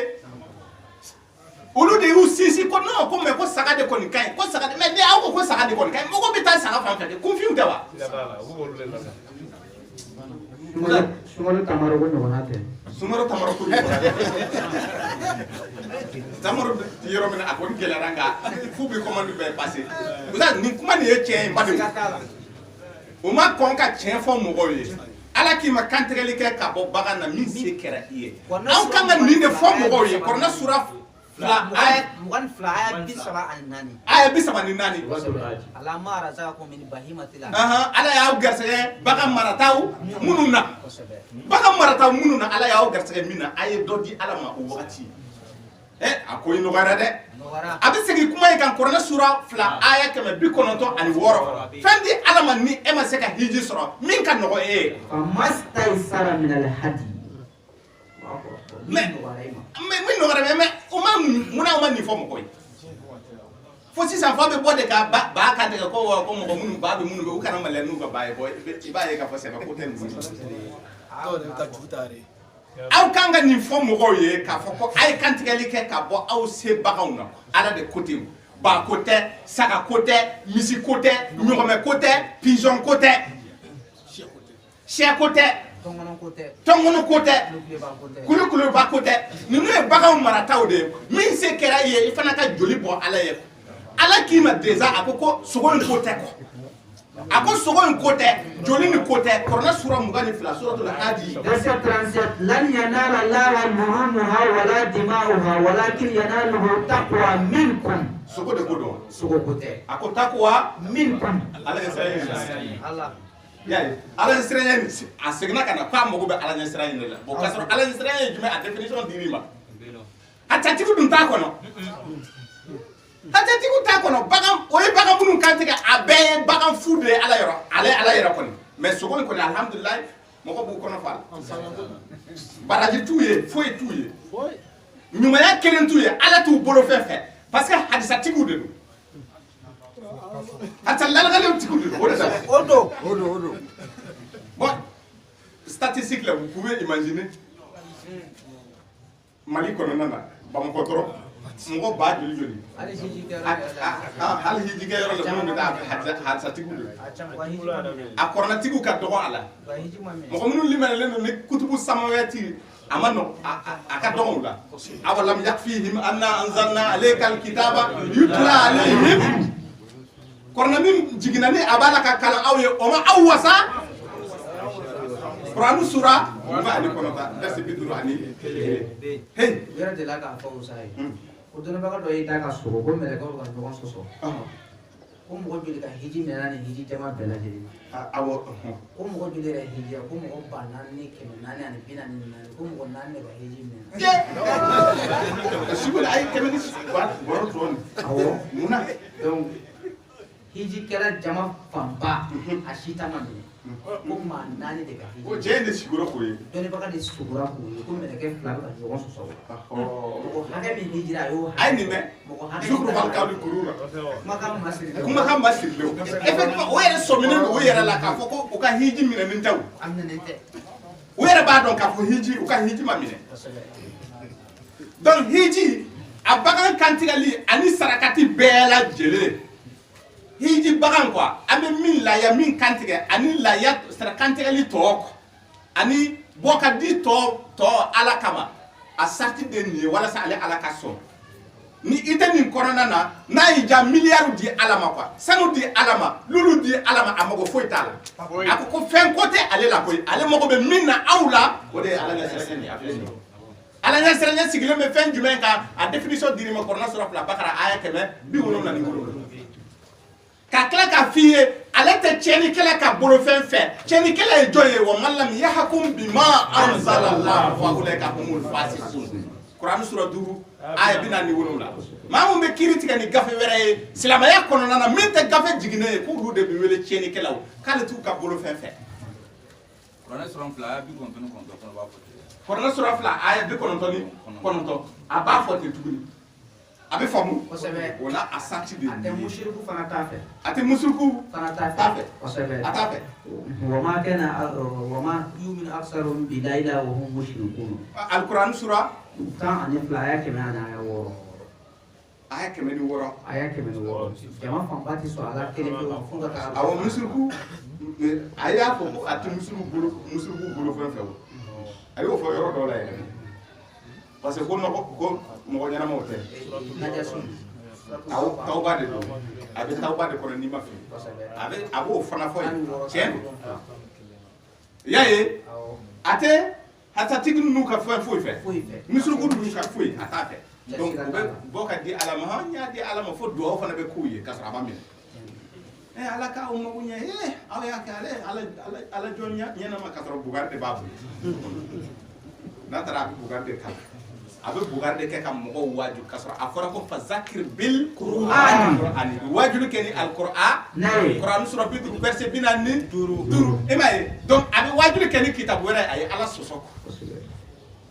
olu de y'u sinsin ko non ko mais ko saga de kɔni ka ɲi ko saga de mais ni aw ko ko saga de kɔni ka ɲi mɔgɔ bɛ taa saga fan fɛ de kunfiw tɛ wa. Sumaworo Tamaro ko ɲɔgɔnna tɛ. Sumaworo Tamaro ko ɲɔgɔnna tɛ. Tamaro yɔrɔ min na a kɔni gɛlɛyara nka f'u bɛ commande bɛɛ passer. Ola nin kuma nin ye tiɲɛ ye badenw. O ma kɔn ka tiɲɛ fɔ mɔgɔw ye. Ala k'i ma kantigɛli kɛ ka bɔ bagan na min se kɛra i ye. Aw kan ka nin de fɔ mɔgɔw ye kɔrɔna sura fila aya 34. Ala y'aw garisɛgɛ bagan marataw minnu na. Bagan marataw minnu na Ala y'aw garisɛgɛ min na a ye dɔ di Ala ma o wagati. A ko i nɔgɔyara dɛ. A bɛ segin kuma in kan kɔrɔna sura fila aya 196. Fɛn di Ala ma ni e ma se ka hiji sɔrɔ min ka nɔgɔ e ye. Mastaysara min al-hadi. Mais min nɔgɔyara mais o ma munna o ma nin fɔ mɔgɔ ye. Fo sisan fa bɛ bɔ de ka ba ka tigɛ ko mɔgɔ minnu ba bɛ minnu bɛ u kana maloya n'u ka ba ye i b'a ye k'a fɔ sɛbɛ ko tɛ ninnu. Aw kan ka nin fɔ mɔgɔw ye k'a fɔ ko a ye kantigɛli kɛ ka bɔ aw se baganw na Ala de ko ten ba ko tɛ saga ko tɛ misi ko tɛ ɲɔgɔmɛ ko tɛ pigeon ko tɛ sɛ ko tɛ tɔngɔnɔ ko tɛ tɔngɔnɔ ko tɛ kulukuluba ko tɛ kulukuluba ko tɛ ninnu ye baganw marataw de ye min se kɛra i ye i fana ka joli bɔ ala ye ala k'i ma déjà a ko sogo in ko tɛ kɔ a ko sogo in ko tɛ joli ni ko tɛ kuranɛ sura 22 suratul hadi verset 37 lan yanala Allaha luhumuha wala dima'uha walakin yanaluhu taqwa minkum sogo de ko dɔn sogo ko tɛ a ko taqwa minkum ala ye sira ala yaye ala ɲɛ siran ye a seginna ka na k'a mago bɛ ala ɲɛ siran in de la bon k'a sɔrɔ ala ɲɛ siran ye jumɛn a définition dir'i ma a tatigi dun t'a kɔnɔ a tatigi t'a kɔnɔ bagan o ye bagan minnu kan tigɛ a bɛɛ ye bagan fu de ye ala yɔrɔ ale ala yɛrɛ kɔni mais sogo in kɔni alhamdulilayi mɔgɔ b'u kɔnɔ fa baraji t'u ye foyi t'u ye ɲumanya kelen t'u ye ala t'u bolo fɛn fɛn parce que hadisatigiw de don ata lalagalew tigiw de don o de la o do bon statistique là vous pouvez imaginer Mali kɔnɔna na Bamakɔ dɔrɔn mɔgɔ ba joli joli hali hiji kɛra hali hiji kɛ yɔrɔ la minnu bɛ taa hadisatigiw de a caman ka hiji ma minɛ a kɔrɔnatigiw ka dɔgɔ a la ka hiji ma minɛ mɔgɔ minnu limaniyalen don ni kutubu samawati a ma nɔgɔn a ka dɔgɔ u la awalam yakfihim anna anzalna alayka alkitaba yutla alayhim kɔrɔna min jiginna ni a b'a la ka kalan aw ye o ma aw wasa Kuranu sura 29 verset 50 hey u yɛrɛ delila k'a fɔ Musa ye ko dɔnnibaga dɔ y'i da ka sogo ko mɛlɛkɛw ka ɲɔgɔn sɔsɔ ko mɔgɔ joli ka hiji minɛna ni hiji jama bɛɛ lajɛlen awɔ ko mɔgɔ joli yɛrɛ hijiya ko mɔgɔ 4,444 ko mɔgɔ 4 de ka hiji minɛ sibula ay kɛmɛ ni bɔrɔ dɔɔni awɔ munna donc hiji kɛra jama fanba a si ta ma minɛ ko maa 4 de ka ko hiji cɛ de sigura ko ye dɔnnibaga de sugura k'o ye ko mɛlɛkɛ 2 bɛ ka ɲɔgɔn sɔsɔ mɔgɔ hakɛ min hijira a y'o ay nin mɛ mɔgɔ hakɛ zukuru bal kawli kurura kumakan ma siri kumakan ma sirilew effectivement o yɛrɛ sɔminen don o yɛrɛ la k'a fɔ ko u ka hiji minɛnen tɛ o a minɛnen tɛ u yɛrɛ b'a dɔn k'a fɔ hiji u ka hiji ma minɛ donc hiji a bagan kantigɛli ani sarakati bɛɛ lajɛlen hiji bagan quoi an bɛ min laya min kantigɛ ani laya sarakantigɛli tɔ ani bɔ ka di tɔ ala kama a sarti de nin ye walasa ale ala ka sɔn ni i tɛ nin kɔnɔna na n'a y'i ja miliyari di ala ma quoi sanu di ala ma lulu di ala ma a mago foyi t'a la a ko fɛn ko tɛ ale la koyi ale mago bɛ min na aw la o de ye ala ɲɛsiranɲɛ nin ye a filɛ nin ye ala ɲɛsiranɲɛ sigilen bɛ fɛn jumɛn kan a définition dir'i ma kɔrɔna sura 2 Bakara aya 177 ka tila k'a f'i ye ale tɛ tiɲɛnikɛla ka bolofɛn fɛ tiɲɛnikɛla ye jɔn ye wa man lam yahkum bima anzalallahu fa ulaika humul fasiqun Kurani sura 5 aya 47 maa mun bɛ kiiri tigɛ ni gafe wɛrɛ ye silamɛya kɔnɔna na min tɛ gafe jiginnen ye k'olu de bɛ wele tiɲɛnikɛlaw k'ale t'u ka bolofɛn fɛ Kuranɛ sura 2 aya 99 kɔnɔ b'a fɔ ten. Kuranɛ sura 2 aya 99 a b'a fɔ ten tuguni a bɛ faamu kosɛbɛ o la a sarti de a tɛ musiriku fana t'a fɛ a tɛ musiriku fana t'a t'a fɛ fɛ kosɛbɛ a t'a fɛ وما كان وما يؤمن أكثرهم بالله إلا وهم مشركون Alkurani sura tan ani fila a y'a kɛmɛ ani a y'a wɔɔrɔ aya 106 a y'a kɛmɛ ni wɔɔrɔ jama fanba ti sɔn a la kelen pe fo ka taa awɔ musiriku a y'a fɔ ko a tɛ musiriku bolo fɛn fɛ o a y'o fɔ yɔrɔ dɔw la yɛrɛ parce que ko mɔgɔ ɲɛnamaw tɛ najasu awɔ tawba de don a bɛ tawba de kɔnɔ n'i ma fili a b'o fana fɔ yen tiɲɛ don i y'a ye a tɛ hasatigi ninnu ka fɛn foyi fɛ foyi fɛ musiriku ninnu ka foyi a t'a fɛ donc u bɛ bɔ ka di ala ma n y'a di ala ma fo duwawu fana bɛ k'u ye k'a sɔrɔ a ma minɛ ala k'aw mago ɲɛ aw y'a kɛ ala jɔn ɲɛnama k'a sɔrɔ bugari de b'a bolo n'a taara a bɛ bugari de kalan a bɛ bugari de kɛ ka mɔgɔw waaju k'a sɔrɔ a fɔra ko fazakir bil qur'ani waajuli kɛ ni alqur'an Kurani sura 50 verset 45 e m'a ye donc a bɛ waajuli kɛ ni kitabu wɛrɛ a ye ala sɔsɔ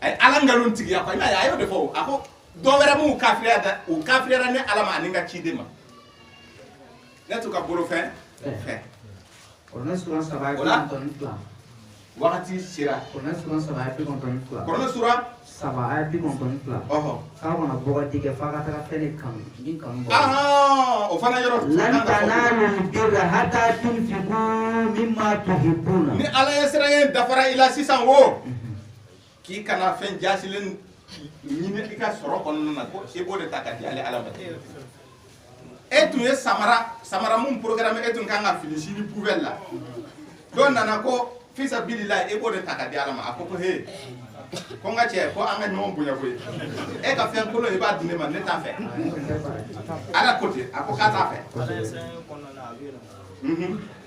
a ye ala nkalon tigiya quoi i m'a ye a y'o de fɔ a ko dɔ wɛrɛ m'u kafiriyara ni ala ma ani n ka ciden ma ne t'u ka bolofɛn fɛ Kuranɛ sura 3 aya 52 wagati sera Kuranɛ sura 3 aya 52 Kuranɛ sura saba a ye 92 k'a kɔnɔ bɔgɔti kɛ f'a ka taga fɛn de kanu min kanu bɔ o fana yɔrɔ lan tanalul birra hatta tunfiqu mimma tuhibbuna ni ala ye sira dafara ila sisan wo k'i kana fɛn jasilen ɲini i ka sɔrɔ kɔnɔna na ko i b'o de ta ka di ale ala ma e tun ye samara mun programme e tun kan ka fini sini poubelle la dɔ nana ko fisa bilila e b'o de ta ka di ala ma a ko he ko n ka cɛ ko an ka ɲɔgɔn bonya koyi e ka fɛn kolon i b'a di ne ma ne t'a fɛ ala ko ten a ko k'a t'a fɛ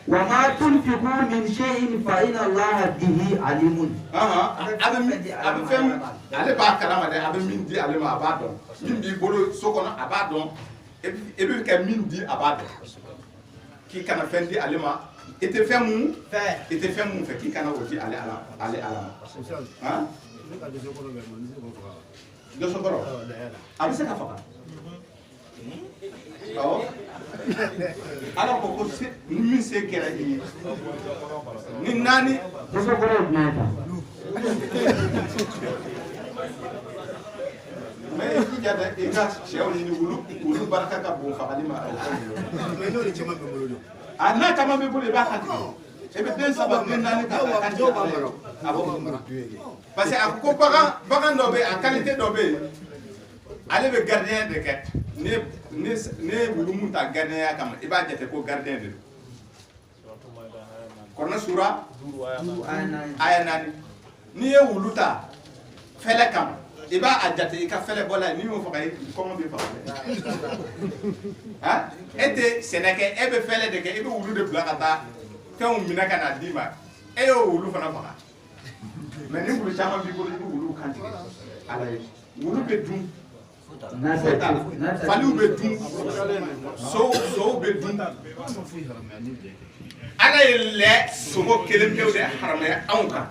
wa ma tunfiqu min shay'in fa inna allaha bihi alimun a bɛ fɛn ale b'a kalama dɛ a bɛ min di ale ma a b'a dɔn min b'i bolo so kɔnɔ a b'a dɔn e bɛ ka min di a b'a dɔn k'i kana fɛn di ale ma i tɛ fɛn mun fɛ k'i kana o di ale ala ma dosokɔrɔ a bɛ se ka faga awɔ ala ko ko ni min se kɛra i ye ni naani dosokɔrɔ ye jumɛn ta mais i jija dɛ i ka sɛw ɲini olu barika ka bon fagali ma a n'a caman b'i bolo i b'a kantigɛ i bɛ den saba den naani ta k'a kantigɛ parce que a ko bagan dɔ bɛ yen a qualité dɔ bɛ yen ale bɛ gardien de kɛ ne wulu mun ta gardien kama i b'a jate ko gardien de don kɔnɔ sura aya 4 n'i ye wulu ta fɛlɛ kama i b'a jate i ka fɛlɛ bɔla n'i y'o faga kɔngɔ b'i faga e tɛ sɛnɛ kɛ e bɛ fɛlɛ de kɛ i bɛ wulu de bila ka taa fɛnw minɛ ka na d'i ma e y'o wulu fana faga mais ni wulu caman b'i bolo i bɛ wulu kantigɛ ala ye wulu bɛ dun faliw bɛ dun sow bɛ dun ala ye lɛ sogo kelen pewu de haramaya anw kan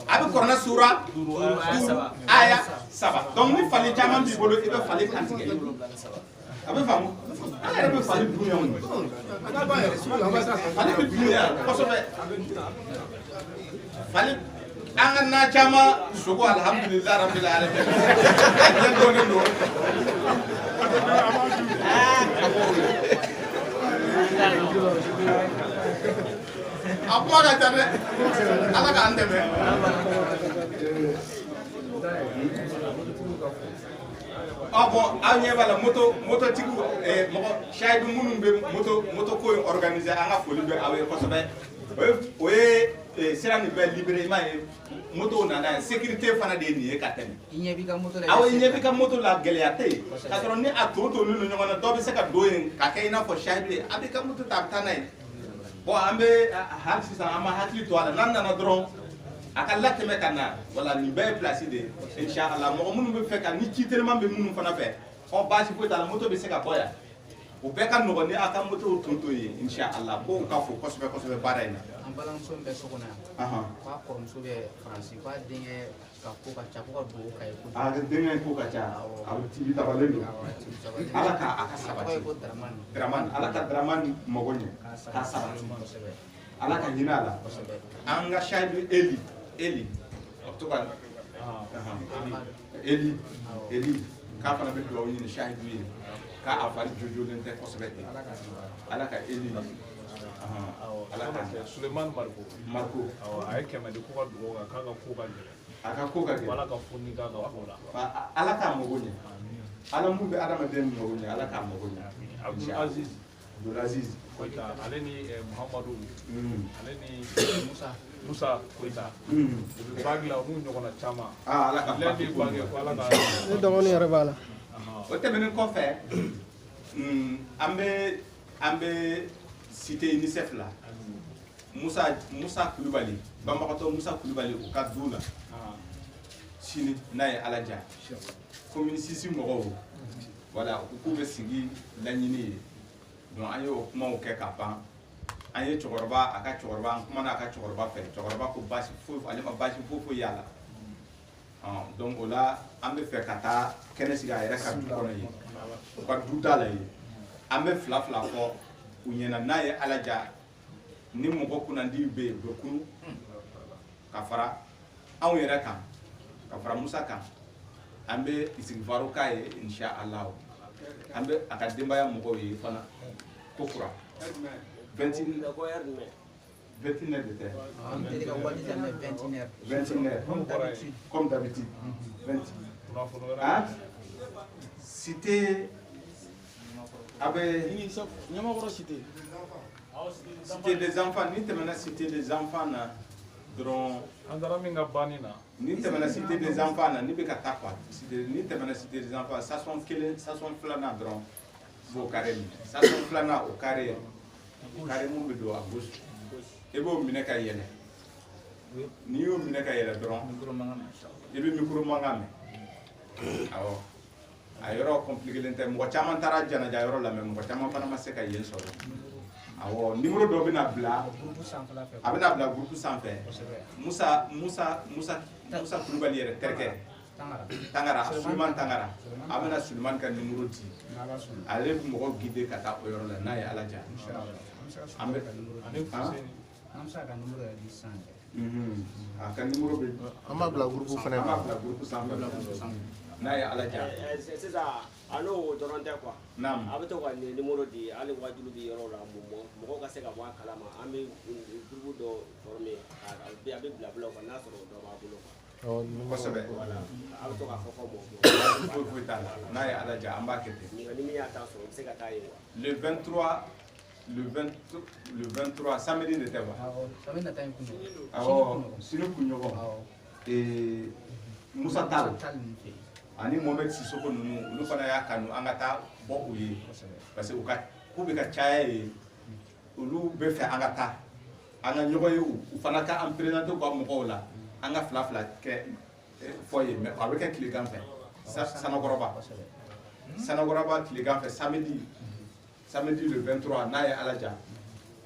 a bɛ kɔrɔnɛ sura aya 7 donc ni fali caman b'i bolo i bɛ fali kantigɛ a bɛ faamu ala yɛrɛ bɛ fali dun yan fali bɛ dun yan kosɛbɛ fali an ka na caman sogo alhamdulilayi rabbil alamin ne dɔnnen don a kuma ka ca dɛ ala k'an dɛmɛ bon aw ɲɛ b'a la mototigiw mɔgɔ sayidu minnu bɛ moto ko in organiser an ka foli bɛ aw ye kosɛbɛ o ye sira nin bɛɛ libéré i m'a ye moto nana ye sécurité fana de ye nin ye ka tɛmɛ awɔ i ɲɛ b'i ka moto la gɛlɛya tɛ yen k'a sɔrɔ ni a to tolen don ɲɔgɔn na dɔ bɛ se ka don yen k'a kɛ i n'a fɔ sayidu ye a b'i ka moto ta a bɛ taa n'a ye bon an bɛ hali sisan an ma hakili to a la n'an nana dɔrɔn a ka latɛmɛ ka na wala nin bɛɛ ye place de ye inshallah mɔgɔ minnu bɛ fɛ ka ni ci teliman bɛ minnu fana fɛ baasi foyi t'a la moto bɛ se ka bɔ yan o bɛɛ ka nɔgɔn ni a ka moto tonto ye inshallah ko ka fo kosɛbɛ kosɛbɛ baara in na an balimamuso bɛ so kɔnɔ yan k'a kɔrɔmuso bɛ faransi k'a denkɛ ka ko ka ca ko ka dugawu k'a ye a denkɛ ko ka ca a bɛ tibi tabalen don ala ka sabati Dramani ala ka Dramani mago ɲɛ k'a sabati ala ka hinɛ a la an ka sayidu Eli o to ka Eli k'a fana bɛ dugawu ɲini sayidu ye k'a fari jojolen tɛ kosɛbɛ ala ka Eli ala ka Suleiman Marko a ye kɛmɛ di ko ka dugawu k'a ka ko ka gɛlɛn a ka ko ka gɛlɛn ala ka foni k'a ka ko la ala k'a mago ɲɛ ala mun bɛ adamaden mago ɲɛ ala k'a mago ɲɛ Abdul Aziz Koita ale ni Muhammadu ale ni Musa Koita u bɛ bagi la u n'u ɲɔgɔnna caman ala ka bagi ko ala ka ne dɔgɔnin yɛrɛ b'a la o tɛmɛnen kɔfɛ an bɛ cité UNICEF la Musa Kulubali banbagatɔ Musa Kulubali u ka du la sini n'a ye ala diya commune 6 mɔgɔw voilà u k'u bɛ sigi laɲini ye donc an y'o kumaw kɛ ka ban an ye cɛkɔrɔba a ka cɛkɔrɔba an kumana a ka cɛkɔrɔba fɛ cɛkɔrɔba ko baasi foyi ale ma baasi foyi y'a la donc o la an bɛ fɛ ka taa kɛnɛ sigi a yɛrɛ ka du kɔnɔ yen u ka du da la yen an bɛ fila fɔ u ɲɛna n'a ye ala diya ni mɔgɔ kunnandi bɛ yen u bɛ kunu ka fara anw yɛrɛ kan ka fara Musa kan an bɛ istighfaru k'a ye inshallah an bɛ a ka denbaya mɔgɔw ye fana ko kura 29 de tɛ 29 comme d'habitude 20 hein cité cité des enfants ni tɛmɛna cité des enfants na dɔrɔn ni tɛmɛna cité des enfants na ni bɛ ka taa quoi ni tɛmɛna cité des enfants station 2nan dɔrɔn b'o carré min station 2nan o carré mun bɛ don à gauche i b'o minɛ ka yɛlɛ n'i y'o minɛ ka yɛlɛ dɔrɔn i bɛ micro mankan mɛn awɔ a yɔrɔ compliqué tɛ mɔgɔ caman taara janaja yɔrɔ la mais mɔgɔ caman fana ma se ka yen sɔrɔ awɔ numéro dɔ bɛna bila a bɛna bila groupe sanfɛ Musa Kulubali yɛrɛ terikɛ Tangara Suleiman Tangara a bɛna Suleiman ka numéro di ale bɛ mɔgɔ guider ka taa o yɔrɔ la n'a ye Ala diya an bɛ a ka numéro bɛ an b'a bila groupe fana an b'a bila groupe sanfɛ n'a ye Ala diya sisan a n'o dɔrɔn tɛ quoi naam a bɛ to ka nin numéro di hali wajulu bɛ yɔrɔ la mɔgɔw ka se ka bɔ a kalama an bɛ groupe dɔ former a bɛ bila o kan n'a sɔrɔ dɔ b'a bolo kosɛbɛ a bɛ to k'a fɔ mɔgɔw foyi t'a la n'a ye Ala diya an b'a kɛ ten ni min y'a ta sɔrɔ u bɛ se ka taa yen le 23 samedi de tɛ wa awɔ sini kunɲɔgɔn Musa Tall ani Mohamed Sissoko ninnu olu fana y'a kanu an ka taa bɔ u ye parce que k'u bɛ ka caya ye olu bɛ fɛ an ka taa an ka ɲɔgɔn ye u fana ka an présenté u ka mɔgɔw la an ka fila kɛ fɔ ye mais a bɛ kɛ tilegan fɛ Sanakɔrɔba tilegan fɛ samedi le 23 n'a ye Ala diya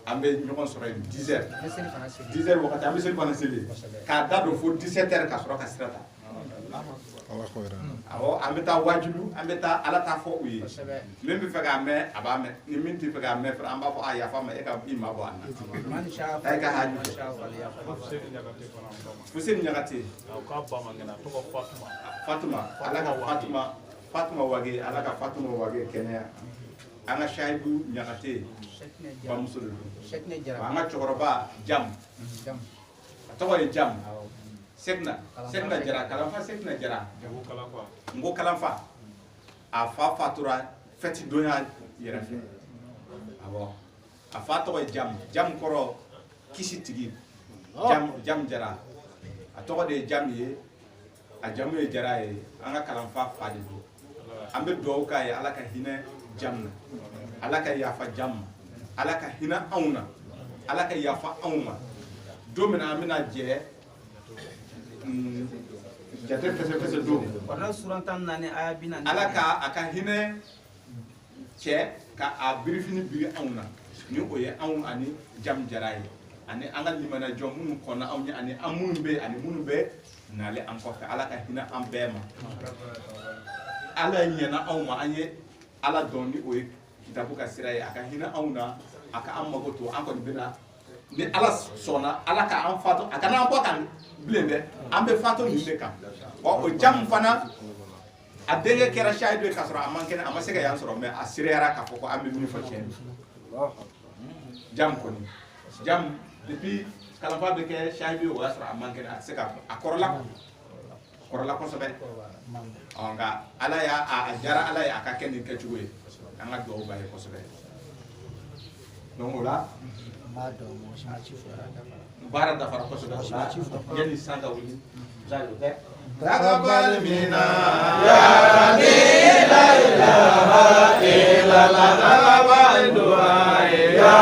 an bɛ ɲɔgɔn sɔrɔ yen 10h wagati an bɛ seli fana seli k'a da don fo 17h ka sɔrɔ ka sira ta awɔ an bɛ taa wajulu an bɛ taa Ala ta fɔ u ye min bɛ fɛ k'a mɛn a b'a mɛn ni min tɛ fɛ k'a mɛn fana an b'a fɔ a yafa ma e ka i mabɔ an na a ye ka haji Fuseni Ɲagate Fatuma Wage Ala ka Fatuma Wage kɛnɛya an ka Shaibu Ɲagate bamuso de don an ka cɛkɔrɔba Jam a tɔgɔ ye Jam Sekna Jara Kalanfa Sekna Jara Ngo Kalanfa a fa fatura fɛti donya yɛrɛ fɛ awɔ a fa tɔgɔ ye Jam kɔrɔ kisi tigi Jam Jara a tɔgɔ de ye Jam ye a jamu ye Jara ye an ka Kalanfa fa de don an bɛ dugawu k'a ye Ala ka hinɛ Jam na Ala ka yafa Jam ma Ala ka hinɛ anw na Ala ka yafa anw ma don min na an bɛna jɛ jate fɛsɛfɛsɛ don Ala ka a ka hinɛ cɛ ka a birifini biri anw na ni o ye anw ani Jam Jara ye ani an ka limanajɔ minnu kɔnna anw ye ani an minnu bɛ ani minnu bɛ nale an kɔfɛ Ala ka hinɛ an bɛɛ ma Ala ɲɛna anw ma an ye Ala dɔn ni o ye kitabu ka sira ye a ka hinɛ anw na a ka an mago to an kɔni bɛna ni Ala sɔnna Ala ka an fatu a kana an bɔ kan bilen dɛ an bɛ fatu nin de kan wa o Jam fana a denkɛ kɛra Sayidu ye k'a sɔrɔ a man kɛnɛ a ma se ka yan sɔrɔ mais a sereyara k'a fɔ ko an bɛ min fɔ tiɲɛ Jam kɔni Jam depuis Kalanfa bɛ kɛ Sayidu ye o y'a sɔrɔ a man kɛnɛ a tɛ se ka a kɔrɔla kosɛbɛ nka Ala y'a a diyara Ala ye a ka kɛ nin kɛcogo ye an ka dugawu b'a ye kosɛbɛ donc o la baara dafara kosɛbɛ o la yanni san ka wuli تقبل منا يا ربي لا إله إلا الله تقبل دعائي يا